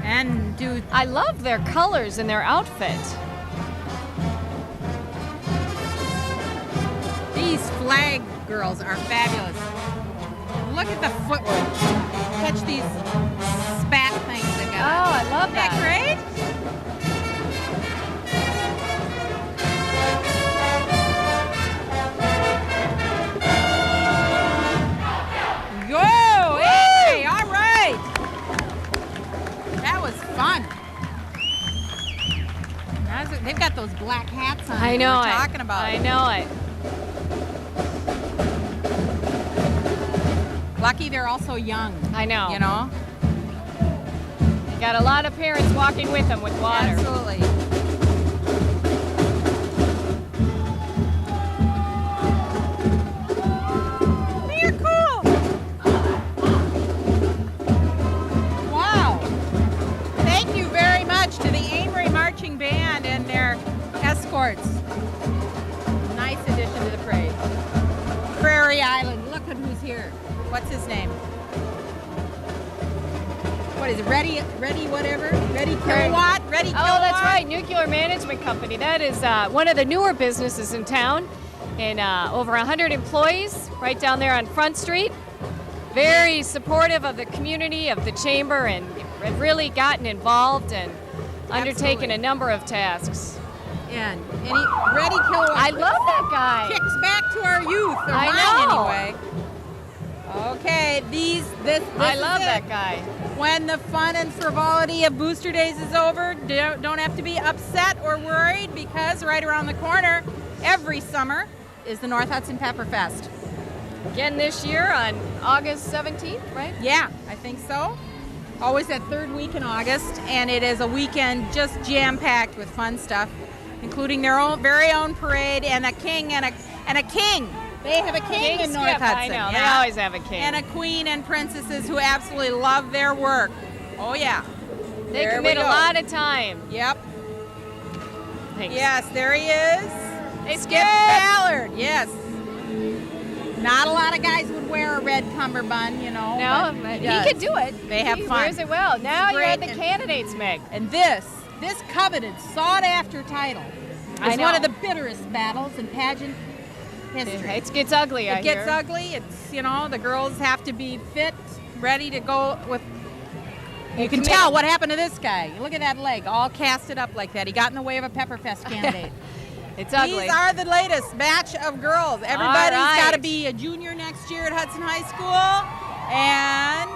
and do. I love their colors and their outfit. These flag girls are fabulous. Look at the footwork. Catch these spat things they Oh, got. I love Isn't that that. great? Go! Hey! All right! That was fun. They've got those black hats on. I know we were it. talking about. I know it. Lucky they're also young. I know. You know? Got a lot of parents walking with them with water. Absolutely. They're cool. Wow. Thank you very much to the Amory Marching Band and their escorts. Nice addition to the parade. Prairie Island. Look at who's here. What's his name? What is it? Ready whatever? Ready Kilowatt? Ready Kilowatt? Oh, that's right. Nuclear Management Company. That is one of the newer businesses in town. And over 100 employees right down there on Front Street. Very supportive of the community, of the chamber, and have really gotten involved and undertaken Absolutely. a number of tasks. And Ready Kilowatt. I love that guy. Kicks back to our youth, or I mine know. anyway. Okay, this I is love it. that guy. When the fun and frivolity of Booster Days is over, don't have to be upset or worried, because right around the corner every summer is the North Hudson Pepper Fest. Again this year on August 17th, right? Yeah, I think so. Always that third week in August, and it is a weekend just jam-packed with fun stuff, including their own very own parade and a king and a king. They have a king in North Skip, Hudson. I know. They yeah. always have a king. And a queen and princesses who absolutely love their work. Oh yeah. They There commit we a go. lot of time. Yep. Thanks. Yes, there he is. Hey, Skip Skip. Ballard. Yes. Not a lot of guys would wear a red cummerbund, you know. No, but but he does. can do it. They have He fun. wears it well. Now you're great at the and- candidates, Meg. And this coveted, sought-after title I is know. one of the bitterest battles in pageant history. It gets ugly, I It gets hear. ugly. It's, you know, the girls have to be fit, ready to go with. You can commit. tell what happened to this guy. Look at that leg, all casted up like that. He got in the way of a Pepperfest candidate. It's ugly. These are the latest batch of girls. Everybody's right. got to be a junior next year at Hudson High School. And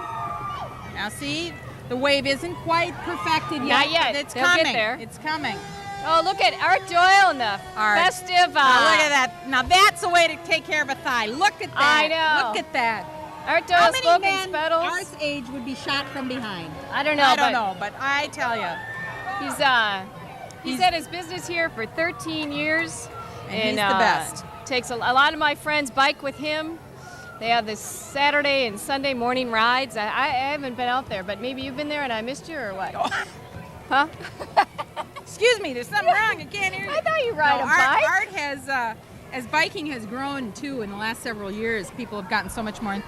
now see, the wave isn't quite perfected yet. Not yet. But it's They'll coming. get there. It's coming. Oh, look at Art Doyle and the Art. festive. Now look at that. Now that's a way to take care of a thigh. Look at that. I know. Look at that. Art How Doyle many smoking men spettles. Art's age would be shot from behind? I don't know. I don't but know, but I tell you. He's had his business here for 13 years. And he's the best. Takes a lot of my friends bike with him. They have this Saturday and Sunday morning rides. I haven't been out there, but maybe you've been there and I missed you or what? Huh? Excuse me, there's something wrong. I can't hear you. I thought you ride a No, bike. Art has, as biking has grown too in the last several years, people have gotten so much more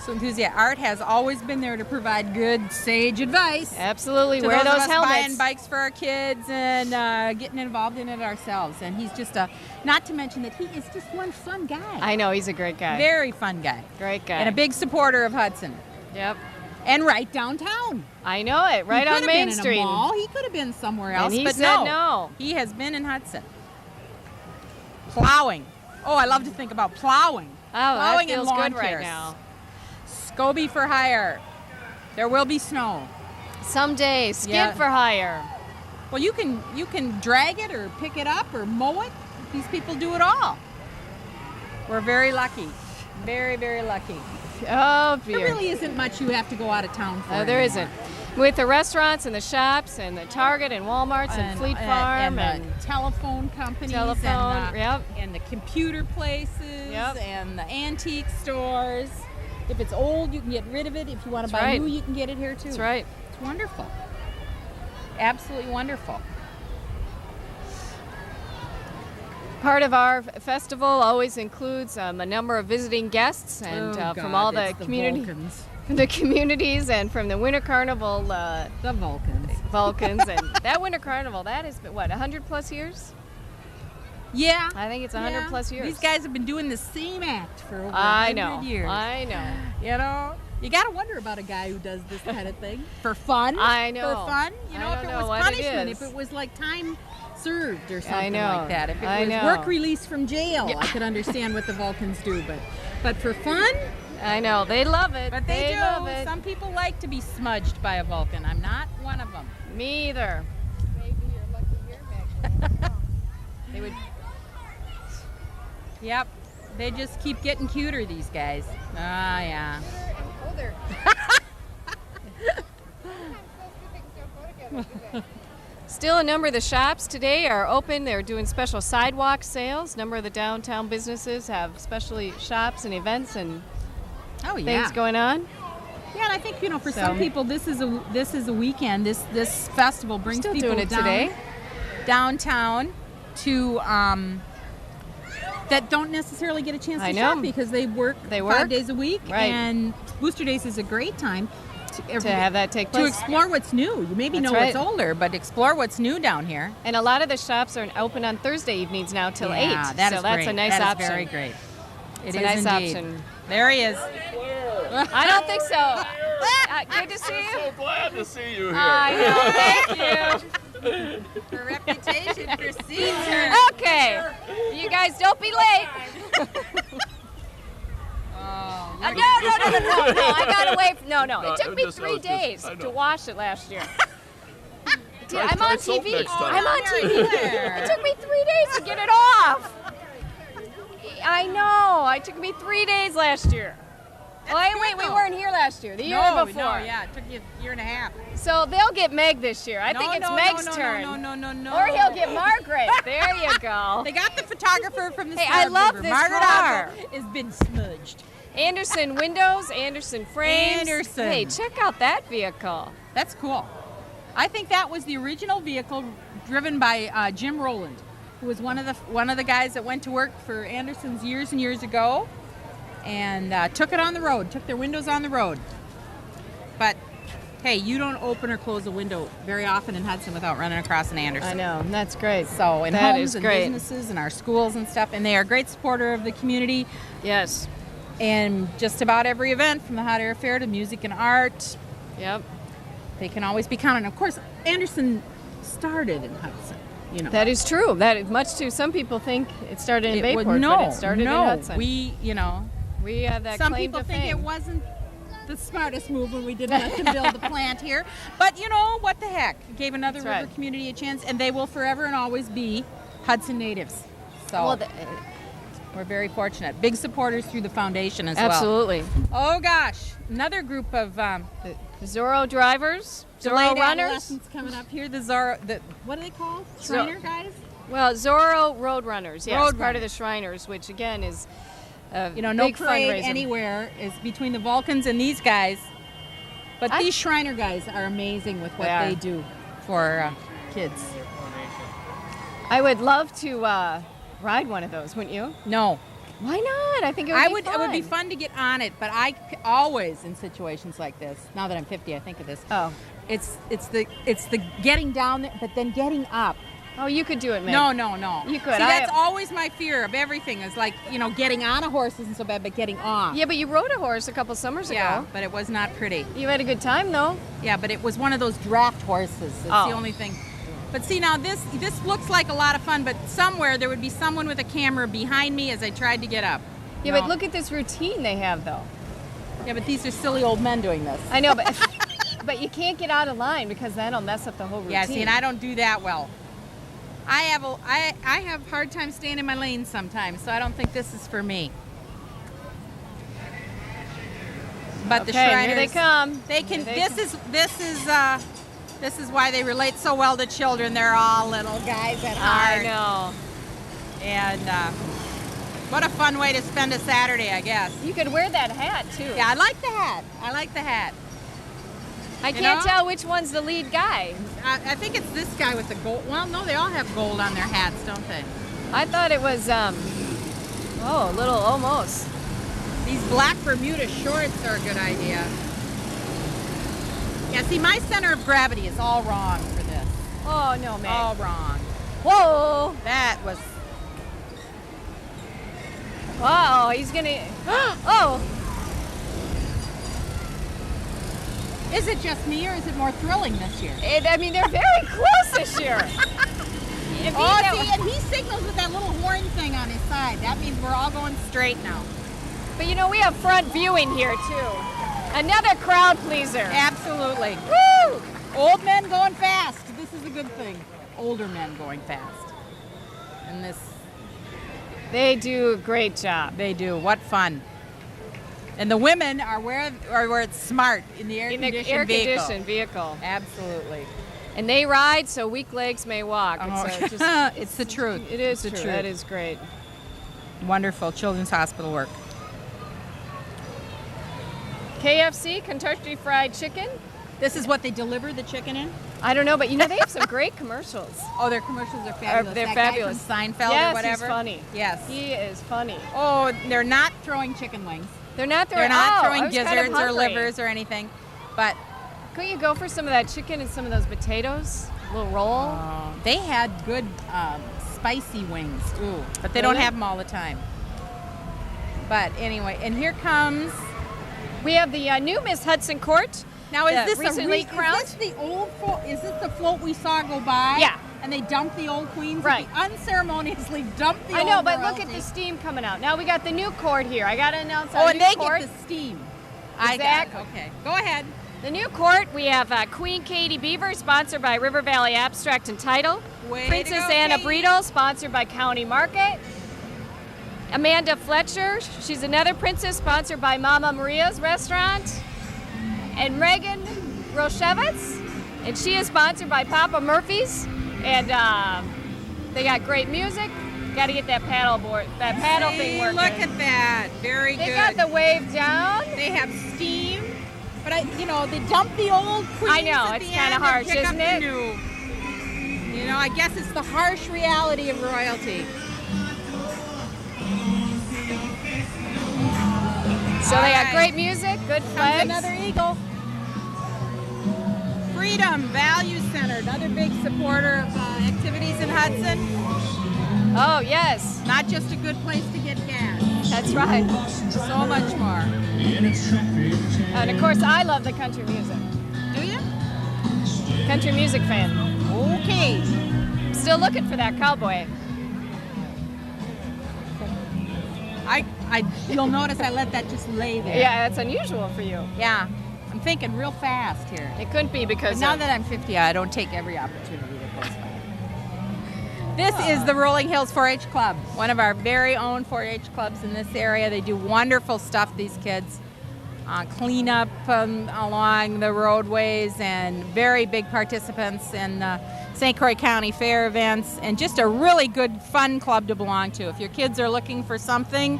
So enthusiast Art has always been there to provide good, sage advice. Absolutely. To Wear those of those us helmets. buying bikes for our kids and getting involved in it ourselves. And he's just not to mention that he is just one fun guy. I know, he's a great guy. Very fun guy. Great guy. And a big supporter of Hudson. Yep. And right downtown. I know it. Right on Main Street. He could have been in a mall. He could have been somewhere else. And he but said no. He has been in Hudson. Plowing. Oh, I love to think about plowing. Oh, Plowing that feels and lawn good right cares. now. Scoby for hire. There will be snow. Someday, skid Yeah. for hire. Well, you can drag it or pick it up or mow it. These people do it all. We're very lucky. Very, very lucky. Oh, There dear. really isn't much you have to go out of town for. There anymore. isn't. With the restaurants and the shops and the Target and Walmarts and Fleet Farm and the telephone companies telephone, yep. and the computer places Yep. and the antique stores. If it's old, you can get rid of it. If you want to That's buy right. new, you can get it here too. That's right. It's wonderful. Absolutely wonderful. Part of our festival always includes a number of visiting guests and from all the Vulcans. the communities and from the Winter Carnival The Vulcans. Vulcans and that Winter Carnival, that has been what, 100 plus years? Yeah. I think it's 100 plus years. These guys have been doing the same act for over I 100 know. years. I know. You know, you got to wonder about a guy who does this kind of thing for fun. I know. For fun. You know, I if don't it know was what it punishment, is. if it was like time served or something know. like that. If it I was know. work release from jail, I could understand what the Vulcans do. But for fun, I know. They love it. but they do. love it. Some people like to be smudged by a Vulcan. I'm not one of them. Me either. Maybe you're lucky here, Meg. They would. Yep. They just keep getting cuter, these guys. Ah, yeah. Oh, they're. Still, a number of the shops today are open. They're doing special sidewalk sales. A number of the downtown businesses have specialty shops and events and Oh, yeah. things going on. Yeah, and I think for So- some people this is a weekend. This festival brings Still people doing it down, today. downtown to that don't necessarily get a chance I to know. shop because they work They 5 work. days a week. Right. And Booster Days is a great time To have that take to place. explore what's new. You maybe That's know right. what's older, but explore what's new down here. And a lot of the shops are open on Thursday evenings now till 8. Yeah, that so is that's great. a nice That is option. very great. It's It a is nice indeed. option. There he is. I don't think so. Good to see you. So glad to see you here. I know. Thank you. Her reputation precedes her. Okay. You guys don't be late. Oh, No. I got away from, no. No, It took me just- 3 days I know. to wash it last year. Try- I'm try on soap TV. next time. I'm on Very TV. clear. It took me 3 days to get it off. I know. It took me 3 days last year. Wait, we though. weren't here last year. The year before. No, yeah, it took you a year and a half. So they'll get Meg this year. I think it's Meg's turn. No. Or he'll get Margaret. There you go. They got the photographer from the Hey, Star I love River. this Margaret car. Otto has been smudged. Anderson windows, Anderson frames. Anderson. Hey, check out that vehicle. That's cool. I think that was the original vehicle driven by Jim Rowland, who was one of the guys that went to work for Anderson's years and years ago, and took it on the road. Took their windows on the road. But hey, you don't open or close a window very often in Hudson without running across an Anderson. I know. That's great. So in That homes is and great. businesses and our schools and stuff, and they are a great supporter of the community Yes. and just about every event from the Hot Air Fair to music and art. Yep. They can always be counted. Of course, Anderson started in Hudson. You know, That is true. That is much too. Some people think it started in It Bayport, was- but it started in Hudson. we We have that some claim people to think fame. it wasn't the smartest move when we didn't let them build the plant here. But you know what the heck? It gave another That's river right. community a chance, and they will forever and always be Hudson natives. So Well, we're very fortunate. Big supporters through the foundation as well. absolutely. Oh gosh, another group of The Zorro drivers, Zorro delayed runners. adolescents coming up here. The Zorro, what are they called? Shriner guys? Well, Zorro Road Runners, yes, Road part of Runners. the Shriners, which again is a You know, no big parade fundraiser. anywhere is between the Vulcans and these guys. But I- these Shriner guys are amazing with what They are. they do for kids. I would love to ride one of those, wouldn't you? No, Why not? I think it would be It would be fun to get on it, but I always in situations like this. Now that I'm 50, I think of this. Oh. It's the getting down there, but then getting up. Oh, you could do it, Meg. No. You could. See, that's always my fear of everything. Is like, getting on a horse isn't so bad, but getting off. Yeah, but you rode a horse a couple summers Yeah, ago. but it was not pretty. You had a good time, though. Yeah, but it was one of those draft horses. It's the only thing. But see, now this looks like a lot of fun, but somewhere there would be someone with a camera behind me as I tried to get up. Yeah, but look at this routine they have, though. Yeah, but these are silly old men doing this. I know, but but you can't get out of line because that'll mess up the whole routine. Yeah, see, and I don't do that well. I have a hard time staying in my lane sometimes, so I don't think this is for me. But the Okay, Shriners, here they come. They can. Here they This is why they relate so well to children. They're all little guys at heart. I know. And what a fun way to spend a Saturday, I guess. You could wear that hat, too. Yeah, I like the hat. I can't tell which one's the lead guy. I think it's this guy with the gold. Well, no, they all have gold on their hats, don't they? I thought it was, a little almost. These black Bermuda shorts are a good idea. Yeah, see, my center of gravity is all wrong for this. Oh, no, Meg. All wrong. Whoa. That was... Oh, he's going to... Oh. Is it just me, or is it more thrilling this year? They're very close this year. See, and he signals with that little horn thing on his side. That means we're all going straight now. But, we have front viewing here, too. Another crowd pleaser. Absolutely. Woo! Old men going fast. This is a good thing. Older men going fast. And this... They do a great job. They do. What fun. And the women are where it's smart in the air-conditioned vehicle. Absolutely. And they ride so weak legs may walk. It's the truth. It is the true. truth. That is great. Wonderful children's hospital work. KFC, Kentucky Fried Chicken. This is what they deliver the chicken in? I don't know, but they have some great commercials. Oh, their commercials are fabulous. They're that fabulous. Guy from Seinfeld Yes, or whatever. he's funny. Yes. He is funny. Oh, they're not throwing chicken wings. They're not They're throwing, not I throwing was kind of gizzards or hungry. livers or anything. But Couldn't you go for some of that chicken and some of those potatoes? A little roll? they had good spicy wings. Ooh, but they don't Really? have them all the time. But anyway, and here comes... We have the new Miss Hudson Court. Now, is this recently crowned? Is this the old float? Is this the float we saw go by? Yeah. And they dumped the old queens? Right. They unceremoniously dumped the I old know, but look royalty. at the steam coming out. Now we got the new court here. I got to announce our Oh, new and they court. get the steam. Exactly. Okay, go ahead. The new court, we have Queen Katie Beaver, sponsored by River Valley Abstract and Title. Way to Princess go, Anna Katie. Brito, sponsored by County Market. Amanda Fletcher, she's another princess, sponsored by Mama Maria's Restaurant. And Reagan Roshevitz, and she is sponsored by Papa Murphy's. And they got great music. Got to get that paddle thing working. Look at that. Very They good. got the wave down. They have steam. But, they dump the old queens I know, at it's the kinda end and harsh, pick up isn't the it? new. I guess it's the harsh reality of royalty. So All they got right. great music, good Comes flags. another eagle. Freedom Value Center, another big supporter of activities in Hudson. Oh, yes, Not just a good place to get gas, that's right. so much more. And of course, I love the country music. Do you? Country music fan. Okay. Still looking for that cowboy. You'll notice I let that just lay there. Yeah, that's unusual for you. Yeah. I'm thinking real fast here. It couldn't be But because now of- that I'm 50, I don't take every opportunity that goes by. This is the Rolling Hills 4-H Club, one of our very own 4-H clubs in this area. They do wonderful stuff, these kids. Clean up along the roadways, and very big participants in St. Croix County Fair events, and just a really good, fun club to belong to. If your kids are looking for something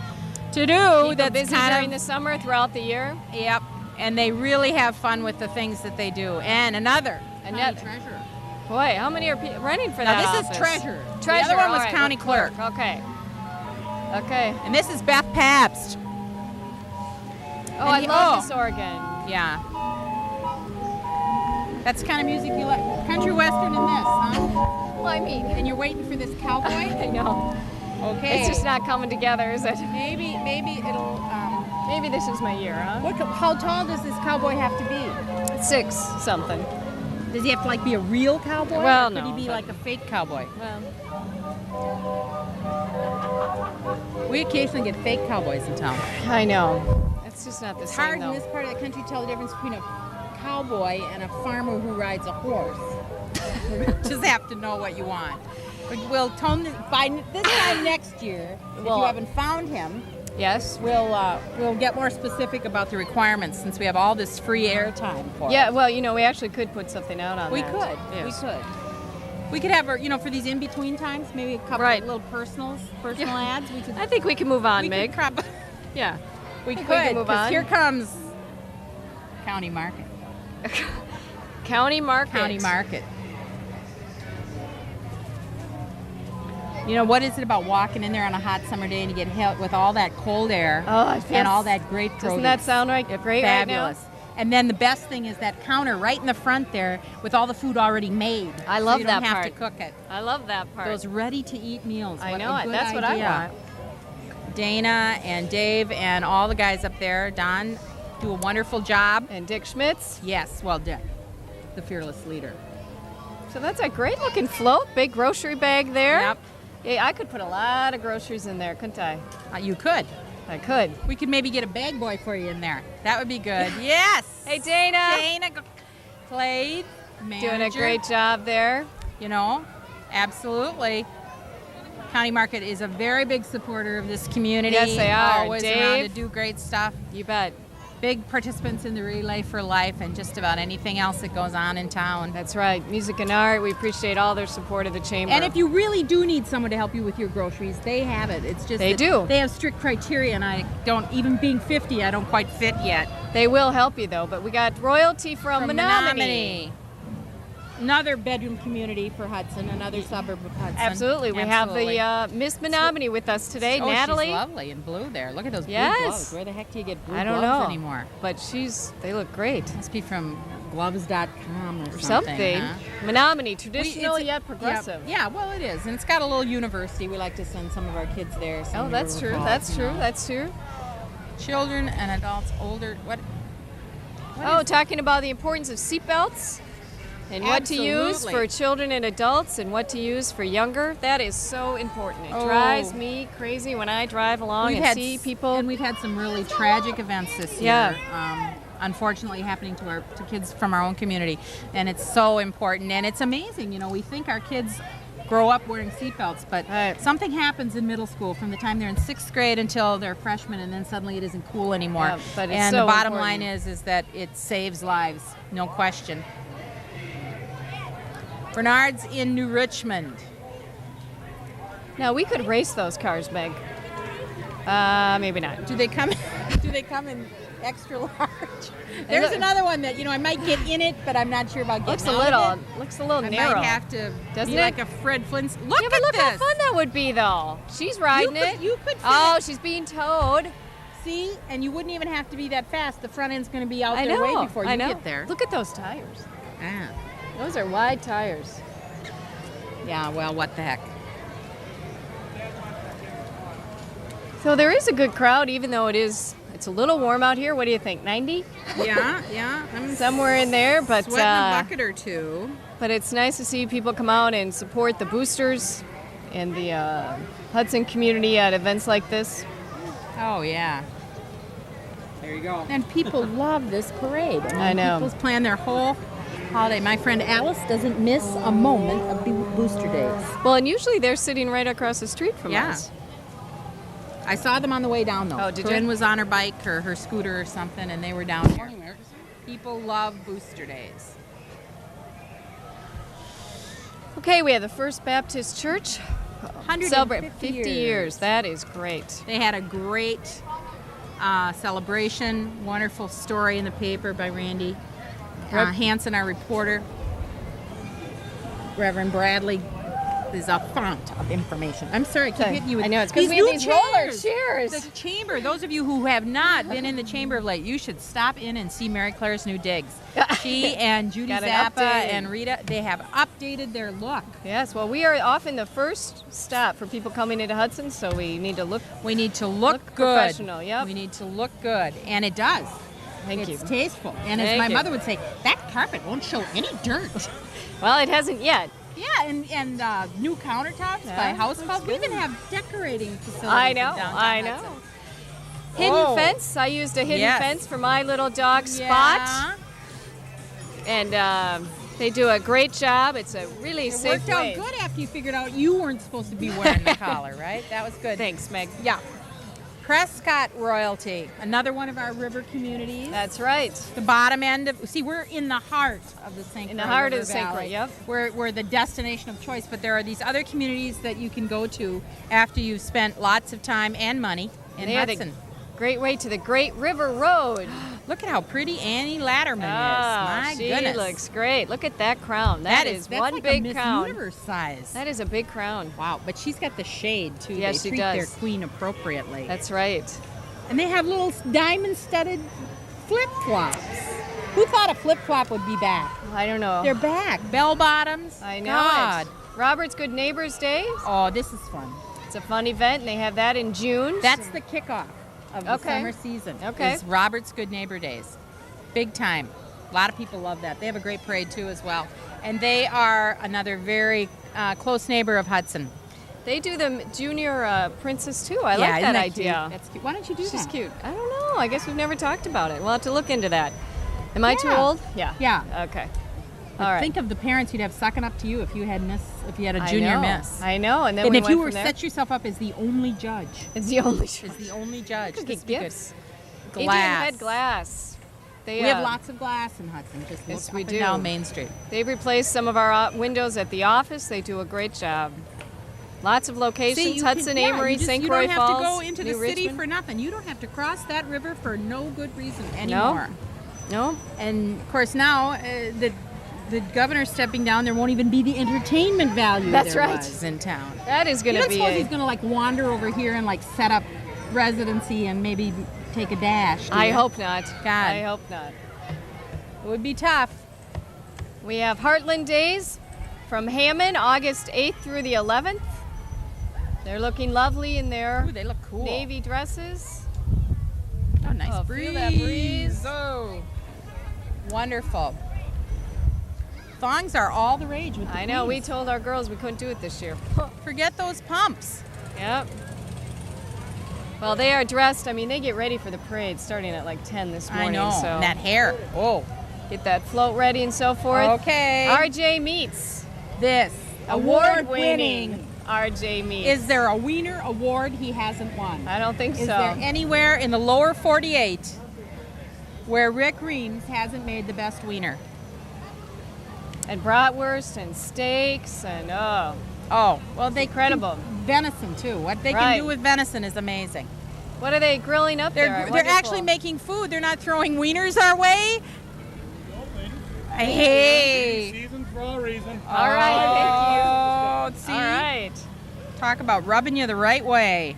to do keep them that's busy kind during of... the summer, throughout the year. Yep, and they really have fun with the things that they do. And another treasurer. Boy, how many are running for Now that this office? is treasurer. Treasurer. The other one was all right, county the clerk. Okay. Okay. And this is Beth Pabst. Oh, I love this organ. Yeah. That's the kind of music you like. Country western and this, huh? Well, I mean, And you're waiting for this cowboy? I know. Okay. It's just not coming together, is it? Maybe it'll. Maybe this is my year, huh? How tall does this cowboy have to be? 6 something. Does he have to be a real cowboy? Well, or could no, he be but- like a fake cowboy? Well, We occasionally get fake cowboys in town. I know. It's just not the It's same, hard in though. this part of the country to tell the difference between a cowboy and a farmer who rides a horse. Just have to know what you want. But we'll tone this, by this time next year. If Well, you haven't found him, Yes. we'll get more specific about the requirements since we have all this free airtime for Yeah, it. well, we actually could put something out on We that. could. Yes. We could. We could have, for these in-between times, maybe a couple Right. of little personal ads. We could. I think we can move on, we Meg. could probably. Yeah. We think could. we can move 'Cause on. here comes County Market. County Market. County Market. What is it about walking in there on a hot summer day and you get hit with all that cold air Oh, it feels, and all that great produce? Doesn't that sound right? Great Fabulous. right And then the best thing is that counter right in the front there with all the food already made. I So love you don't that have part. to cook it. now? I love that part. Those ready-to-eat meals. I What know a it. good That's what I idea. want. Dana and Dave and all the guys up there, Don, do a wonderful job. And Dick Schmitz. Yes, well, Dick, the fearless leader. So that's a great looking float. Big grocery bag there. Yep. Yeah, I could put a lot of groceries in there, couldn't I? You could. I could. We could maybe get a bag boy for you in there. That would be good. Yes. Hey, Dana. Dana played manager. Doing a great job there. Absolutely. County Market is a very big supporter of this community. Yes, they are. Always around to Dave? do great stuff. You bet. Big participants in the Relay for Life and just about anything else that goes on in town. That's right. Music and art. We appreciate all their support of the chamber. And if you really do need someone to help you with your groceries, they have it. It's just They that do. They have strict criteria, and I don't, even being 50, I don't quite fit yet. They will help you though. But we got royalty from Menominee. Another bedroom community for Hudson, another suburb of Hudson. Absolutely. We Absolutely. have the Miss Menominee with us today, Oh, Natalie. she's lovely in blue there. Look at those blue Yes. gloves. Where the heck do you get blue I don't gloves know anymore? But they look great. Must be from gloves.com or Or something. something. Huh? Menominee, traditional It's- yet progressive. Yeah, well, it is. And it's got a little university. We like to send some of our kids there. Oh, that's true. That's true. That's true. Children and adults older. What Oh, is- talking about the importance of seatbelts and what to use Absolutely. for children and adults and what to use for younger. That is so important. It Oh. drives me crazy when I drive along and see people. And we've had some really tragic events this Yeah. year. Unfortunately, happening to kids from our own community, and it's so important. And it's amazing. We think our kids grow up wearing seatbelts, but Right. something happens in middle school from the time they're in 6th grade until they're freshmen, and then suddenly it isn't cool anymore. Yeah, but it's and so the bottom important. line is that it saves lives, no question. Bernard's in New Richmond. Now, we could race those cars, Meg. Maybe not. Do they come? Do they come in extra large? There's another one that I might get in it, but I'm not sure about getting Looks a out little, of it. looks a little I narrow. might have to Doesn't be it? like a Fred Flintstone. Look Yeah, at but look this. how fun that would be, though. She's riding it. You could fit Oh, it. she's being towed. See, and you wouldn't even have to be that fast. The front end's going to be out I there know. way before you I know. get there. Look at those tires. Ah. Those are wide tires. Yeah. Well, what the heck? So there is a good crowd, even though it's a little warm out here. What do you think? 90? Yeah. I'm Somewhere in there, but sweating a bucket or two. but it's nice to see people come out and support the boosters and the Hudson community at events like this. Oh yeah. There you go. And people love this parade. I know. People plan their whole holiday. My friend Alice doesn't miss a moment of Booster Days. Well, and usually they're sitting right across the street from Yeah. us. I saw them on the way down, though. Oh, did you? Corinne was on her bike or her scooter or something, and they were down here. Morning, America. People love Booster Days. Okay, we have the First Baptist Church. 150 Celebrate 50 years. That is great. They had a great celebration. Wonderful story in the paper by Randy Rep- Hansen, our reporter. Reverend Bradley is a font of information. I'm sorry, I keep hitting you with I know, it's because we have new these roller chairs. chairs. The chamber, those of you who have not been in the chamber of late, you should stop in and see Mary Claire's new digs. She and Judy Got it Zappa updated. and Rita, they have updated their look. Yes, well, we are often the first stop for people coming into Hudson, so we need to look. We need to look good. Professional, yep. We need to look good, and it does. Thank It's you. tasteful. And as Thank my you. mother would say, that carpet won't show any dirt. Well, it hasn't yet. Yeah, and new countertops by Yeah, House that's Calls. We good. even have decorating facilities. I in know, downtown I know. Hudson. Hidden Oh. fence. I used a hidden Yes. fence for my little dog Spot, Yeah. and they do a great job. It's a really It safe worked out way. good after you figured out you weren't supposed to be wearing the collar, right? That was good. Thanks, Meg. Yeah. Prescott Royalty, another one of our river communities. That's right. The bottom end of, see, we're in the heart of the St. In the Croix heart of River the St. Croix, Valley. yep. We're the destination of choice, but there are these other communities that you can go to after you've spent lots of time and money in They are the Hudson. great way to the Great River Road. Look at how pretty Annie Latterman Oh, is. My she goodness. looks great. Look at that crown. that's one like big a Miss crown. Universe size. That is a big crown. Wow, but she's got the shade too. Yes, they she treat their does. queen appropriately. That's right. And they have little diamond-studded flip-flops. Who thought a flip-flop would be back? I don't know. They're back. Bell bottoms. I know God. it. Robert's Good Neighbors Day. Oh, this is fun. It's a fun event, and they have that in June. That's the kickoff of the Okay. summer season. Okay. Is Robert's Good Neighbor Days. Big time. A lot of people love that. They have a great parade too as well. And they are another very close neighbor of Hudson. They do the junior princess too. I Yeah, like isn't that cute? idea. That's cute. Why don't you do She's that? cute. I don't know. I guess we've never talked about it. We'll have to look into that. Am I too Yeah. old? Yeah. Yeah. Okay. But All right. think of the parents you'd have sucking up to you if you had a I junior know. miss. I know. And then And we if went you were from there. set yourself up as the only judge. It's the only. As the only judge. Could This get would be good. gifts. Glass. Indian head glass. They, We have lots of glass in Hudson. Just Yes, look we up do. and down Main Street. They've replaced some of our windows at the office. They do a great job. Lots of locations: you Hudson, can- yeah, Amory, you just- St. You Croix don't have Falls, to go into the New city Richmond. for nothing. You don't have to cross that river for no good reason anymore. No. And of course now the governor's stepping down. There won't even be the entertainment value That's there right. was in town. That is going You to don't be suppose a. he's going to like wander over here and like set up residency and maybe take a dash? Do I you? hope not. God. I hope not. It would be tough. We have Heartland Days from Hammond, August 8th through the 11th. They're looking lovely in their Ooh, they look cool. navy dresses. Oh, nice Oh, breeze. feel that breeze. Oh, wonderful. Thongs are all the rage with the I know. We queens. told our girls we couldn't do it this year. Forget those pumps. Yep. Well, they are dressed. I mean, they get ready for the parade starting at like 10 this morning. I know. So And that hair. Oh. get that float ready and so forth. Okay. RJ Meats. This Award-winning RJ Meats. Is there a Wiener award he hasn't won? I don't think Is so. there anywhere in the lower 48 where Rick Reams hasn't made the best wiener? And bratwurst and steaks and Oh, well, they Incredible. can- venison too. What they Right. can do with venison is amazing. what are they grilling up there? They're Wonderful. actually making food. They're not throwing wieners our way. Hey. Season for a reason. All right, Oh, see? All right. Talk about rubbing you the right way.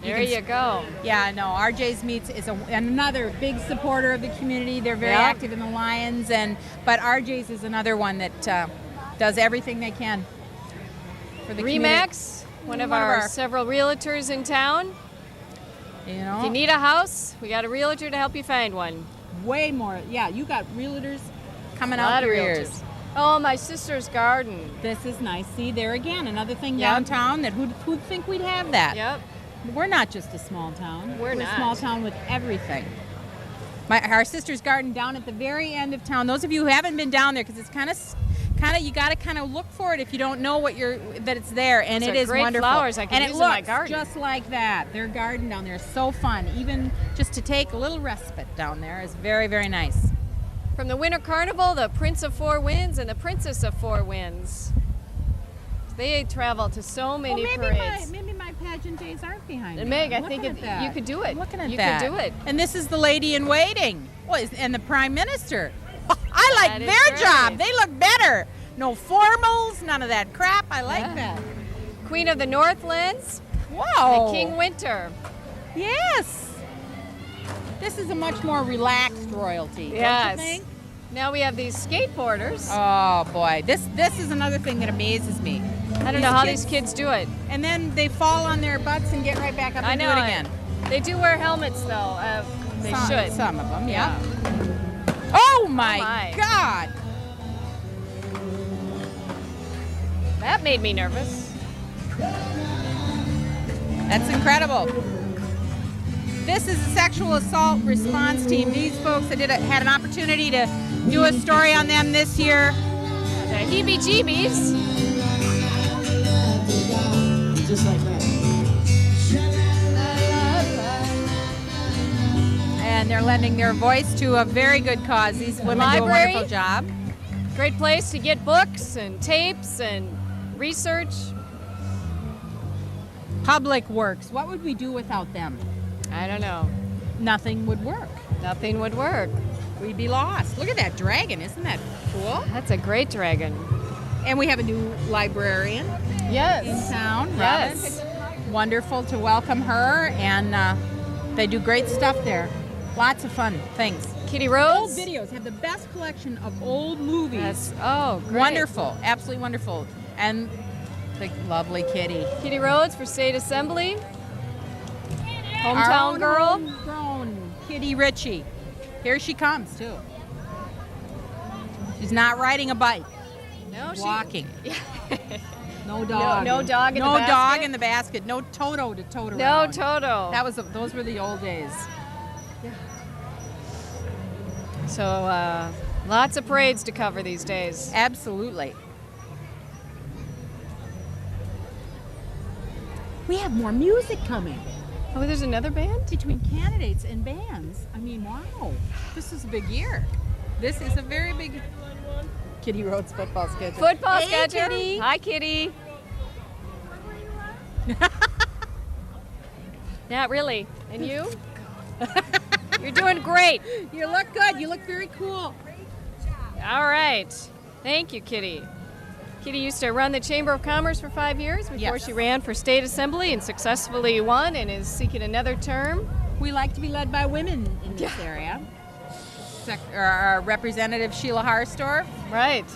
There can you go. Yeah, no, RJ's Meats is another big supporter of the community. They're very Yeah. active in the Lions, but RJ's is another one that does everything they can for the community. Remax, one of our several realtors in town. You If know, you need a house, we got a realtor to help you find one. way more. Yeah, you got realtors coming A out lot of your realtors. ears. Oh, my sister's garden. This is nice. See, there again, another thing Yep. downtown that who'd think we'd have that? Yep. We're not just a small town. We're a not. small town with everything. Our sister's garden down at the very end of town. Those of you who haven't been down there, because it's kind of you got to kind of look for it if you don't know that it's there, and Those it are is great wonderful. flowers I can and use it in my looks garden. just like that. Their garden down there is so fun. Even just to take a little respite down there is very, very nice. From the Winter Carnival, the Prince of Four Winds and the Princess of Four Winds. They travel to so many parades. Maybe my pageant days aren't behind me. And Meg, I I'm think looking at that. you could do it. I'm looking at you that. could do it. And this is the lady in waiting. Well, and the prime minister. I That like is their great. job. They look better. No formals, none of that crap. I like Yeah. that. Queen of the Northlands, Whoa. and King Winter. Yes. This is a much more relaxed royalty. Don't Yes. you think? Now we have these skateboarders. Oh boy, this is another thing that amazes me. I don't know how these kids do it. And then they fall on their butts and get right back up I and know do it again. They do wear helmets though. They should. Some of them, yeah. Oh my, my. God! That made me nervous. That's incredible. This is a sexual assault response team. These folks had an opportunity to do a story on them this year. The heebie-jeebies. Just like that. And they're lending their voice to a very good cause. These women do a Library. wonderful job. Great place to get books and tapes and research. Public Works. What would we do without them? I don't know. Nothing would work. Nothing would work. We'd be lost. Look at that dragon. Isn't that cool? That's a great dragon. And we have a new librarian in Yes. town. Yes. Robin. Wonderful to welcome her. And they do great stuff there. Lots of fun things. Kitty Old Rhodes. videos have the best collection of old movies. That's, oh, great. Wonderful. Absolutely wonderful. And the lovely Kitty. Kitty Rhodes for State Assembly. Our Hometown own girl. homegrown Kitty Ritchie. Here she comes, too. She's not riding a bike. No, she. Walking. No dog. No dog in the No basket? dog in the basket. No Toto to tote No around. Toto. Those were the old days. So lots of parades to cover these days. Absolutely. We have more music coming Oh, there's another band? between candidates and bands. I mean, wow. This is a big year. This is a very big Kitty Rhodes football schedule. Football Hey, schedule. Kitty. Hi, Kitty. Not really. And you? You're doing great. You look good. You look very cool. All right. Thank you, Kitty. Kitty used to run the Chamber of Commerce for 5 years before Yes. she ran for State Assembly and successfully won and is seeking another term. We like to be led by women in this area. Our Representative Sheila Harstorff. Right.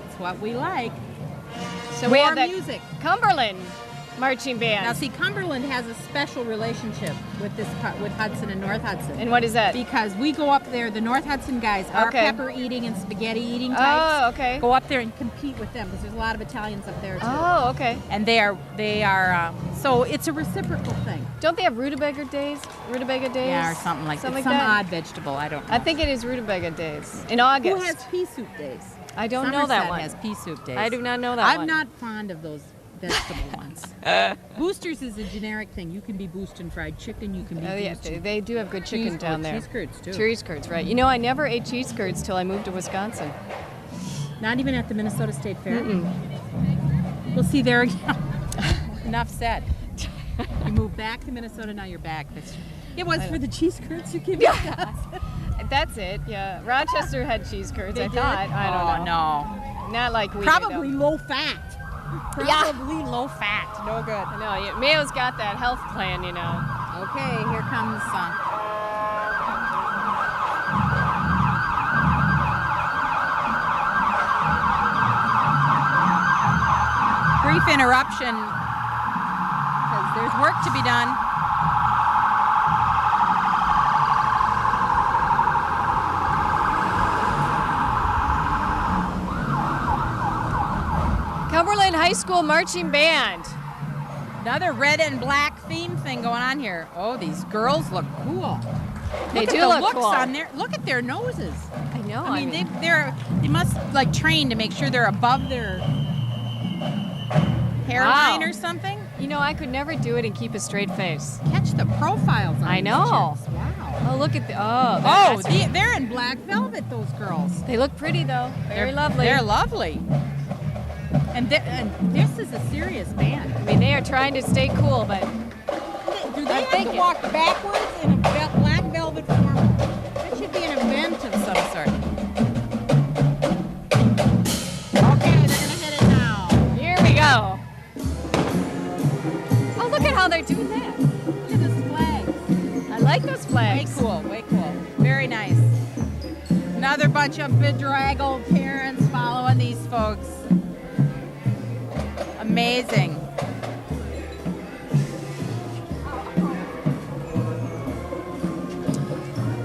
That's what we like. So we More have that music. Cumberland marching band. Now, see, Cumberland has a special relationship with with Hudson and North Hudson. And what is that? Because we go up there, the North Hudson guys, our Okay. pepper eating and spaghetti eating types, Oh, okay. go up there and compete with them because there's a lot of Italians up there too. Oh, okay. And they are so it's a reciprocal thing. Don't they have rutabaga days? Rutabaga days? Yeah, or something like that. Something Some like that? odd vegetable. I don't know. I think it is rutabaga days in August. Who has pea soup days? I don't know that Somerset one. has pea soup days. I do not know that I'm one. not fond of those vegetable ones. Boosters is a generic thing. You can be boosting fried chicken. You can be Oh, yeah, boosting they do have good chicken cheese down curds, there. Cheese curds too. Cheese curds, right. You know, I never ate cheese curds till I moved to Wisconsin. Not even at the Minnesota State Fair. We'll see there again. Enough said. You moved back to Minnesota. Now you're back. It was for the cheese curds you gave me. That's it, yeah. Rochester had cheese curds, They I did? thought. I don't know. No. Not like we do, Probably though. low fat. Probably low fat. No good. No, Mayo's got that health plan, you know. Okay, here comes brief interruption because there's work to be done. Cumberland High School Marching Band. Another red and black theme thing going on here. Oh, these girls look cool. They Look do at the look looks cool. on their. Look at their noses. I know. I mean, they must like train to make sure they're above their hairline Wow. or something. You know, I could never do it and keep a straight face. Catch the profiles on I these know. chicks. Wow. Oh, look at the. They're in black velvet. Those girls. They look pretty, though. Very They're- lovely. They're lovely. And this is a serious band. I mean, they are trying to stay cool, but Do they I'm have thinking. to walk backwards in a black velvet form? That should be an event of some sort. bunch of bedraggled parents following these folks. Amazing.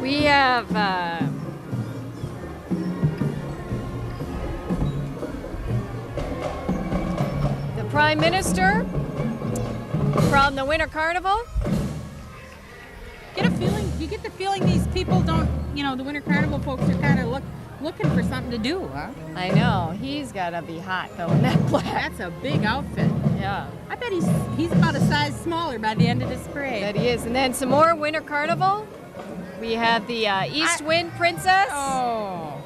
We have the Prime Minister from the Winter Carnival. You get the feeling these people don't, the Winter Carnival folks are kind of looking for something to do, huh? I know. He's got to be hot, though, in that black. That's a big outfit. Yeah. I bet he's about a size smaller by the end of this parade. That he is. And then some more Winter Carnival. We have the East Wind Princess. Oh,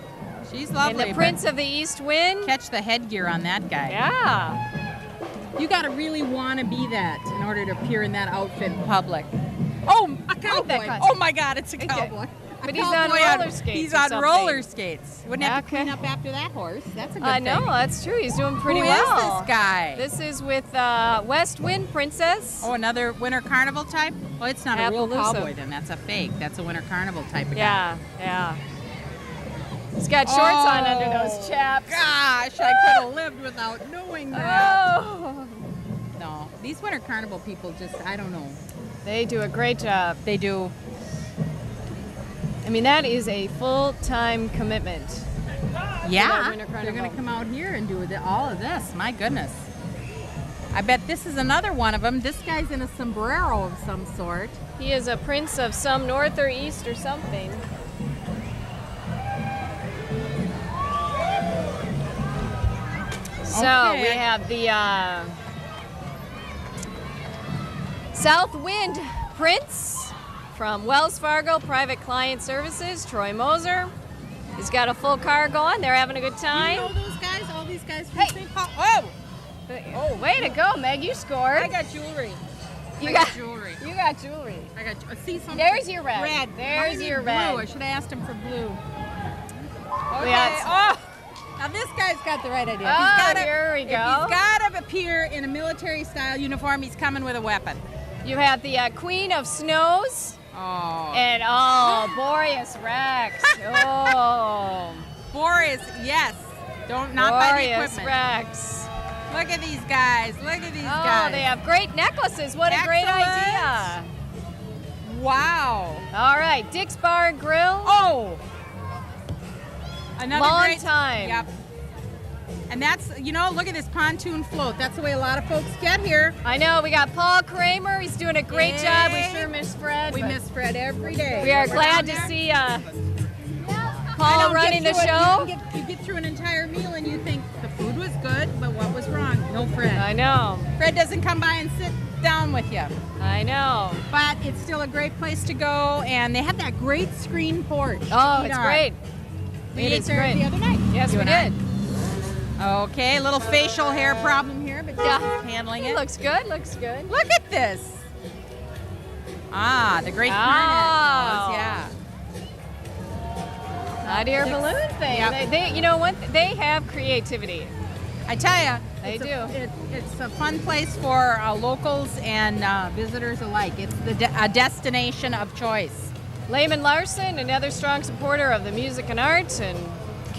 she's lovely. And the Prince of the East Wind. Catch the headgear on that guy. Yeah. You got to really want to be that in order to appear in that outfit in public. Oh, a cowboy. Oh, my God, it's a cowboy. But he's on roller skates. He's or on something. roller skates. Wouldn't have to Okay. clean up after that horse. That's a good I thing. know, that's true. He's doing pretty Who well. is this guy? This is with West Wind Princess. Oh, another Winter Carnival type? Well, it's not a real Appaloosa. cowboy then. That's a fake. That's a Winter Carnival type of guy. Yeah, yeah. He's got shorts on under those chaps. Gosh, I could have lived without knowing that. Oh. No, these Winter Carnival people just, I don't know. They do a great job. They do. I mean, that is a full-time commitment. Yeah, Winter they're Carnival. going to come out here and do all of this. My goodness. I bet this is another one of them. This guy's in a sombrero of some sort. He is a prince of some north or east or something. So Okay. we have the South Wind Prince from Wells Fargo Private Client Services, Troy Moser. He's got a full car going. They're having a good time. You know those guys? All these guys from Hey. St. Paul? Oh! Oh, way to go, Meg! You scored. I got jewelry. You I got jewelry. You got jewelry. I got see something. There's your red. Red. There's Mine is your blue. red. I should have asked him for blue. We Okay. got- Oh, now this guy's got the right idea. Oh, here we If go. he's got to appear in a military-style uniform, he's coming with a weapon. You have the Queen of Snows Oh. and Boreas Rex. Oh, Boreas, yes. Not by the Boreas equipment. Rex. Look at these guys. Look at these Oh, guys. they have great necklaces. What a great Excellent. idea. Wow. All right, Dick's Bar and Grill. Oh. Another Long great time. Yep. And that's, look at this pontoon float. That's the way a lot of folks get here. I know, we got Paul Kramer. He's doing a great job. We sure miss Fred. We but miss Fred every day. We are We're glad down to there. see I Paul know, running the get through it, show. You get through an entire meal and you think the food was good, but what was wrong? No Fred. I know. Fred doesn't come by and sit down with you. I know. But it's still a great place to go, and they have that great screen porch. Oh, to eat it's on. great. We It ate is there great. the other night. Yes, You we and I. did. Okay, a little facial hair problem here, but Yeah. she's handling It it. looks good. Looks good. Look at this. Ah, the great Oh. harness. Yeah. Hot air balloon thing. Yep. They, you know what? They have creativity. I tell you, They do. It's a fun place for locals and visitors alike. It's a destination of choice. Lehman Larson, another strong supporter of the music and arts and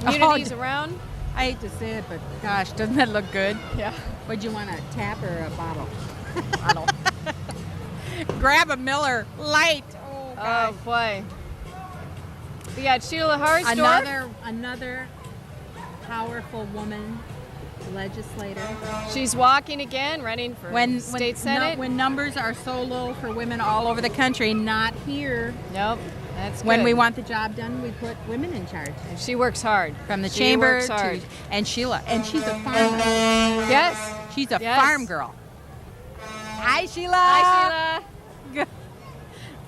communities Oh, around. I hate to say it, but gosh, doesn't that look good? Yeah. Would you want a tap or a bottle? Bottle. Grab a Miller Light. Oh, gosh. Oh boy. We got Sheila Harsdorf. Another powerful woman legislator. She's walking again, running for state senate. When numbers are so low for women all over the country, not here. Nope. That's When good. we want the job done, we put women in charge. And she works hard. From the She chamber works hard. and Sheila. And she's a farmer. Yes. She's a Yes. farm girl. Hi, Sheila. Hi, Sheila.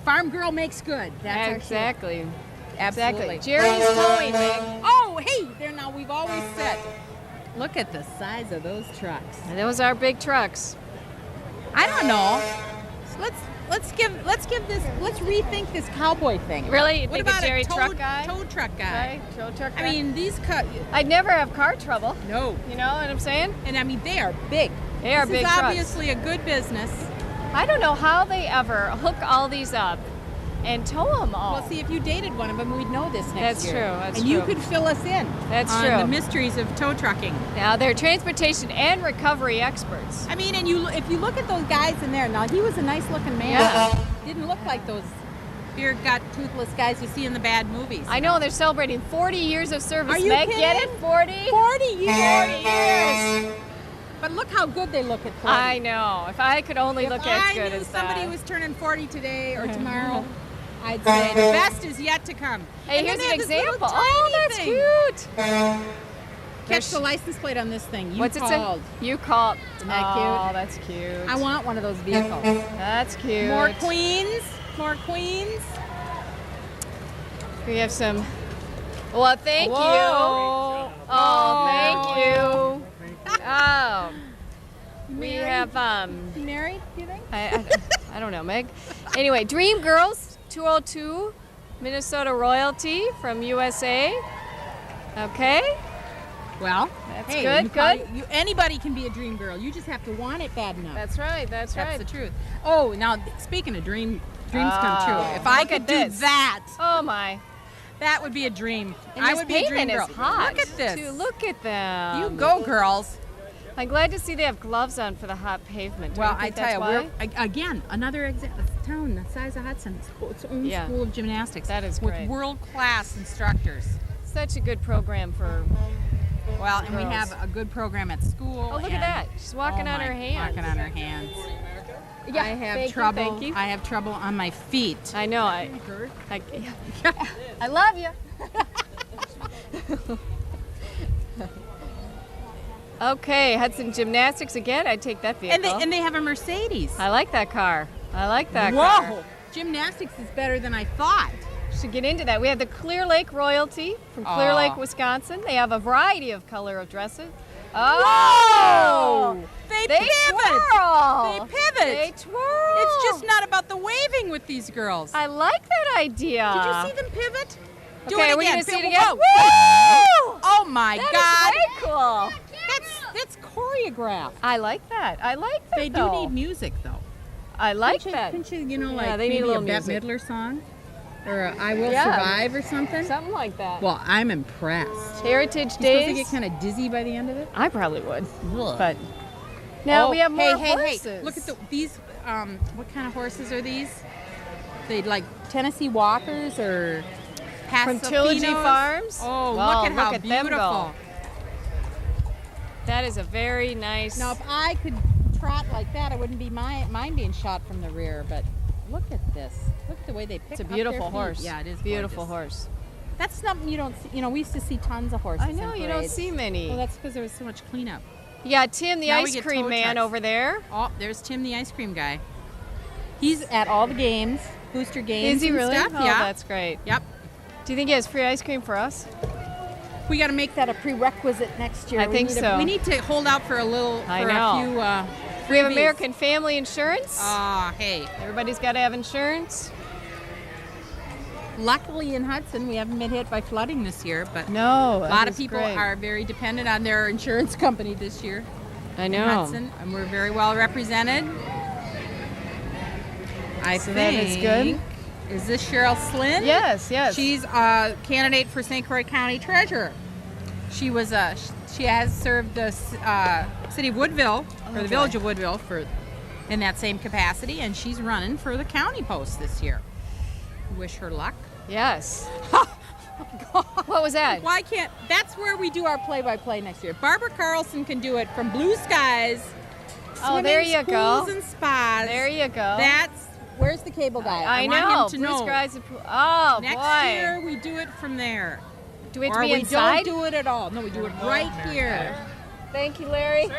Farm girl makes good. That's our Exactly. Sheila. Absolutely. Exactly. Jerry's towing, Meg. Oh, hey, there now. We've always said. Look at the size of those trucks. And those are big trucks. I don't know. So let's rethink this cowboy thing. Really? You What think about a Jerry tow truck guy? Tow truck guy. Right? Tow truck I guy? mean, I'd never have car trouble. no. You know what I'm saying? And I mean, they are big. They are this big is trucks. obviously a good business. I don't know how they ever hook all these up and tow them all. Well, see, if you dated one of them, we'd know this next That's year. true, that's and you true. could fill us in That's on true. the mysteries of tow trucking. Now, they're transportation and recovery experts. I mean, and if you look at those guys in there, now he was a nice-looking man. Yeah. Didn't look like those beard-gut, toothless guys you see in the bad movies. I know they're celebrating 40 years of service. Are you Meg, kidding? get it? 40? 40 years. 40 years. But look how good they look at 40. I know. If I could only look as good If I knew as somebody that. was turning 40 today or tomorrow, I'd say the best is yet to come. Hey, And then here's they an have this little example. tiny Oh, that's thing. cute. Catch the license plate on this thing. You What's called. it say? You called. Isn't that Oh, cute? that's cute. I want one of those vehicles. That's cute. More queens. More queens. We have some. Well, thank you. Whoa. Oh, thank you. Oh, we Married? have You married, do you think? I don't know, Meg. Anyway, Dream Girls 202, Minnesota royalty from USA. Okay. Well, That's hey, good, you probably- good. anybody can be a dream girl. You just have to want it bad enough. That's right. That's That's right. the truth. Oh, now speaking of dreams come Oh, true. If I look could at do this. that, Oh my. that would be a dream. And I this would be a dream pavement girl. is hot. Look at this. Too. Look at them. You go, girls. I'm glad to see they have gloves on for the hot pavement. Don't Well, you I think tell that's you, why? we're again another town the size of Hudson. Its own Yeah. school of gymnastics. That is great. with world-class instructors. Such a good program for. Well, and we Girls. have a good program at school. Oh, look at and- that. She's walking oh on my, her hands. Walking on her hands. Yeah, I have thank you, trouble. thank you. I have trouble on my feet. I know. I love you. Okay, Hudson Gymnastics again. I'd take that vehicle. And they have a Mercedes. I like that car. I like that car. Whoa! Gymnastics is better than I thought. Should get into that. We have the Clear Lake royalty from Clear Lake, Aw. Wisconsin. They have a variety of color of dresses. Oh! Whoa! They They pivot. twirl. They pivot. They twirl. It's just not about the waving with these girls. I like that idea. Did you see them pivot? Do Okay, it are we again. gonna see it Whoa, again? whoa. Woo! Oh my That God! is way cool. That's choreographed. I like that. I like that. They do though. need music though. I like Couldn't that. you Yeah, like they need maybe a little Bette music. Midler song, or a I Will Yeah. Survive or something? Something like that. Well, I'm impressed. Heritage You supposed to Days. get kind of dizzy by the end of it. I probably would. But But now we have more hey, horses. Hey, look at these. What kind of horses are these? They like Tennessee Walkers or From Trilogy Pasafinos? Farms? Oh, Wow, look at how look at them beautiful! go. That is a very nice. Now, if I could trot like that, I wouldn't be mine being shot from the rear. But look at this. Look at the way they pick It's a up their beautiful feet. horse. Yeah, it is Beautiful gorgeous. horse. That's something you don't see. You know, we used to see tons of horses. I know, in you don't parades. see many. Well, that's because there was so much cleanup. Yeah, Tim, the Now we ice get cream tow man trucks. over there. Oh, there's Tim, the ice cream guy. He's at all the games, booster games. Is he and really? Stuff. Oh, Yeah. that's great. Yep. Do you think he has free ice cream for us? We got to make that a prerequisite next year. I think so. We need to hold out for a little. I for know. A few. We have freebies. American Family Insurance. Ah, hey. Everybody's got to have insurance. Luckily in Hudson, we haven't been hit by flooding this year, but No, a lot of people are very dependent on their insurance company this year. I in know. Hudson, and we're very well represented. I So think. that is good. Is this Cheryl Slynn? Yes, yes. She's a candidate for St. Croix County Treasurer. She was she has served the city of Woodville or the boy. village of Woodville in that same capacity, and she's running for the county post this year. Wish her luck. Yes. What was that? Why can't? That's where we do our play-by-play next year. Barbara Carlson can do it from blue skies. Oh, there swimming you go. pools and spas. There you go. That's where's the cable guy? I want know. him to Blue know. skies and oh Next boy. year we do it from there. Do we have or to be we inside? don't do it at all. No, we do it right here. Thank you, Larry.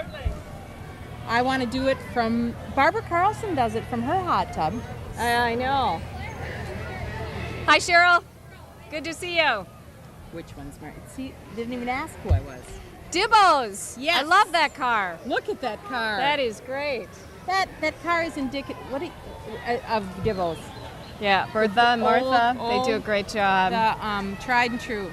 I want to do it from. Barbara Carlson does it from her hot tub. I know. Hi, Cheryl. Good to see you. Which one's married? See, didn't even ask who I was. Dibbo's. Yes. I love that car. Look at that car. That is great. that car is indicative. Of Dibbles? Yeah, Bertha and Martha, Old- they do a great job. The tried and true.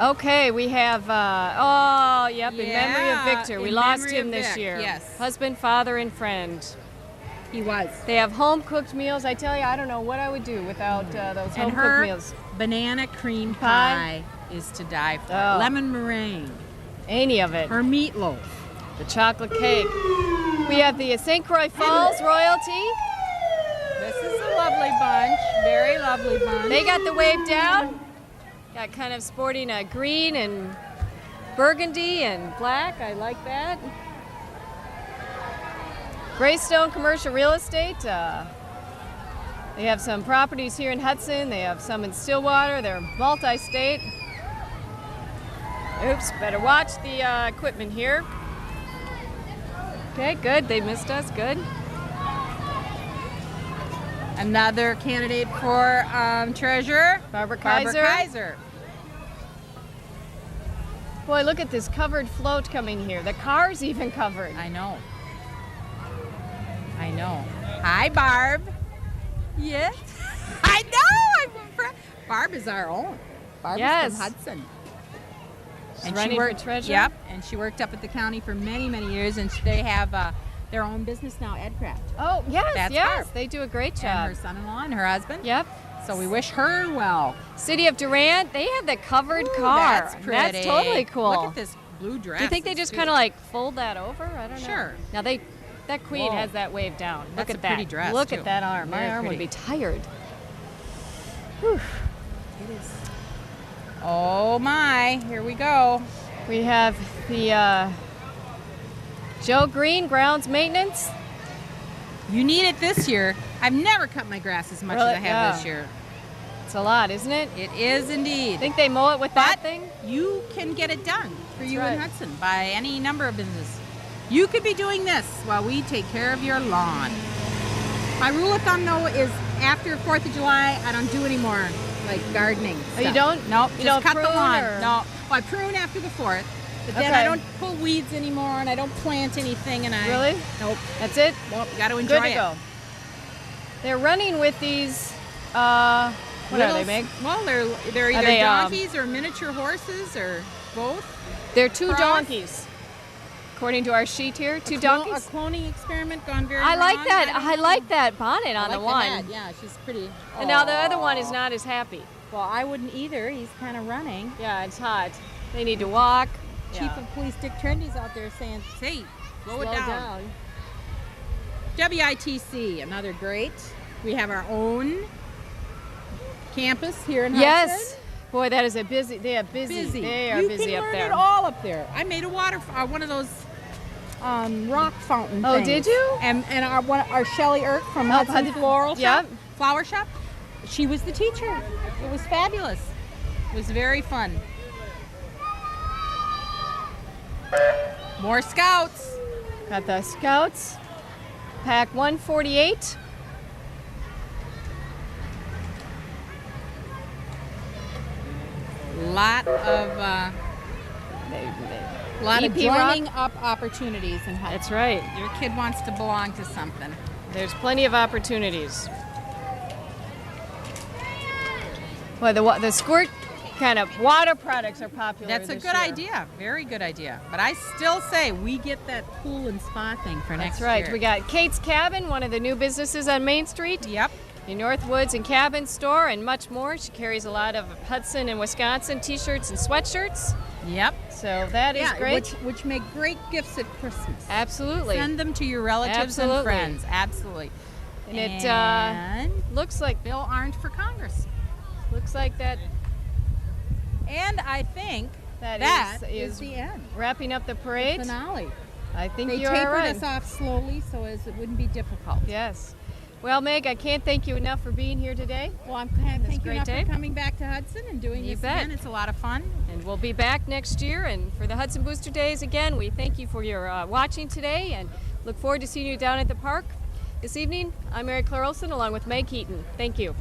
Okay, we have, in memory of Yeah, Victor. We in lost memory him of this Vic, year. yes. Husband, father, and friend. He was. They have home-cooked meals. I tell you, I don't know what I would do without those And home-cooked her meals. banana cream Pie? pie is to die for. Oh. Lemon meringue. Any of it. Her meatloaf. The chocolate cake. We have the St. Croix Falls royalty. This is a lovely bunch. Very lovely bunch. They got the wave down. Got kind of sporting a green and burgundy and black. I like that. Greystone Commercial Real Estate. They have some properties here in Hudson. They have some in Stillwater. They're multi-state. Oops, better watch the equipment here. Okay, good. They missed us. Good. Another candidate for treasurer. Barbara Kaiser. Barbara Kaiser. Boy, look at this covered float coming here. The car's even covered. I know. I know. Hi, Barb. Yes. I know. Barb is our own. Barb Yes. is from Hudson. She's running for treasurer? Yep. And she worked up at the county for many, many years, and they have their own business now, Edcraft. Oh, yes, That's yes. Barb. They do a great And job. her son-in-law and her husband. Yep. So we wish her well. City of Durant, they have the covered Ooh, car. That's pretty. That's totally cool. Look at this blue dress. Do you think they just kind of like fold that over? I don't know. Sure. Now that queen Whoa. has that wave down. That's Look a at that. pretty dress, Look too. at that arm. My Very arm would pretty. be tired. Whew. It is. Oh my! Here we go. We have the Joe Green grounds maintenance. You need it this year. I've never cut my grass as much Really? as I have Yeah. this year. It's a lot, isn't it? It is indeed. Think they mow it with that But thing? you can get it done for you right. in Hudson by any number of businesses. You could be doing this while we take care of your lawn. My rule of thumb, though, is after 4th of July, I don't do any more like gardening. Oh, you stuff. don't? Nope. You just don't cut the prune, lawn. or- No. Well, I prune after the 4th, but then Okay. I don't pull weeds anymore, and I don't plant anything, and I Really? Nope. That's it? Nope. Got to enjoy Good to it. go. They're running with these, what are they, Meg? Well, they're either they, donkeys or miniature horses or both. They're two Cross. donkeys. According to our sheet here, two A donkeys. cloning experiment gone very I like wrong. that. don't I know. like that bonnet I on the like one. head. Yeah, she's pretty. And now the other one is not as happy. Well, I wouldn't either. He's kind of running. Yeah, it's hot. They need to walk. Chief Yeah. of Police Dick Trendy's out there saying, "Hey, slow it Slow down." WITC, another great. We have our own campus here in Hudson. Yes. Boy, that is a busy. They are busy. Busy. They are you busy can up learn there. it all up there. I made a one of those rock fountain Oh, things. did you? And our Shelley Irk from Hudson Hudson- Floral Shop, Yep. Flower Shop, she was the teacher. It was fabulous. It was very fun. More scouts. Got the Scouts. Pack 148. Lot of lot of EP rock. joining up opportunities in Hudson. That's right. Your kid wants to belong to something. There's plenty of opportunities. Well, the squirt kind of water products are popular. That's a this good year. idea. Very good idea. But I still say we get that pool and spa thing for next That's right. year. We got Kate's Cabin, one of the new businesses on Main Street. Yep. The Northwoods and Cabin Store, and much more. She carries a lot of Hudson and Wisconsin t-shirts and sweatshirts. Yep. So that is great. Which make great gifts at Christmas. Absolutely. Send them to your relatives Absolutely. and friends. Absolutely. And it And looks like Bill Arndt for Congress. that And I think that is is the end. wrapping up the parade. Finale. I think They you are tapered right. us off slowly so as it wouldn't be difficult. Yes. Well, Meg, I can't thank you enough for being here today. Well, I'm glad. Thank you great enough day. for coming back to Hudson and doing You this bet. again. It's a lot of fun. And we'll be back next year. And for the Hudson Booster Days, again, we thank you for your watching today and look forward to seeing you down at the park this evening. I'm Mary Claire Olson along with Meg Heaton. Thank you.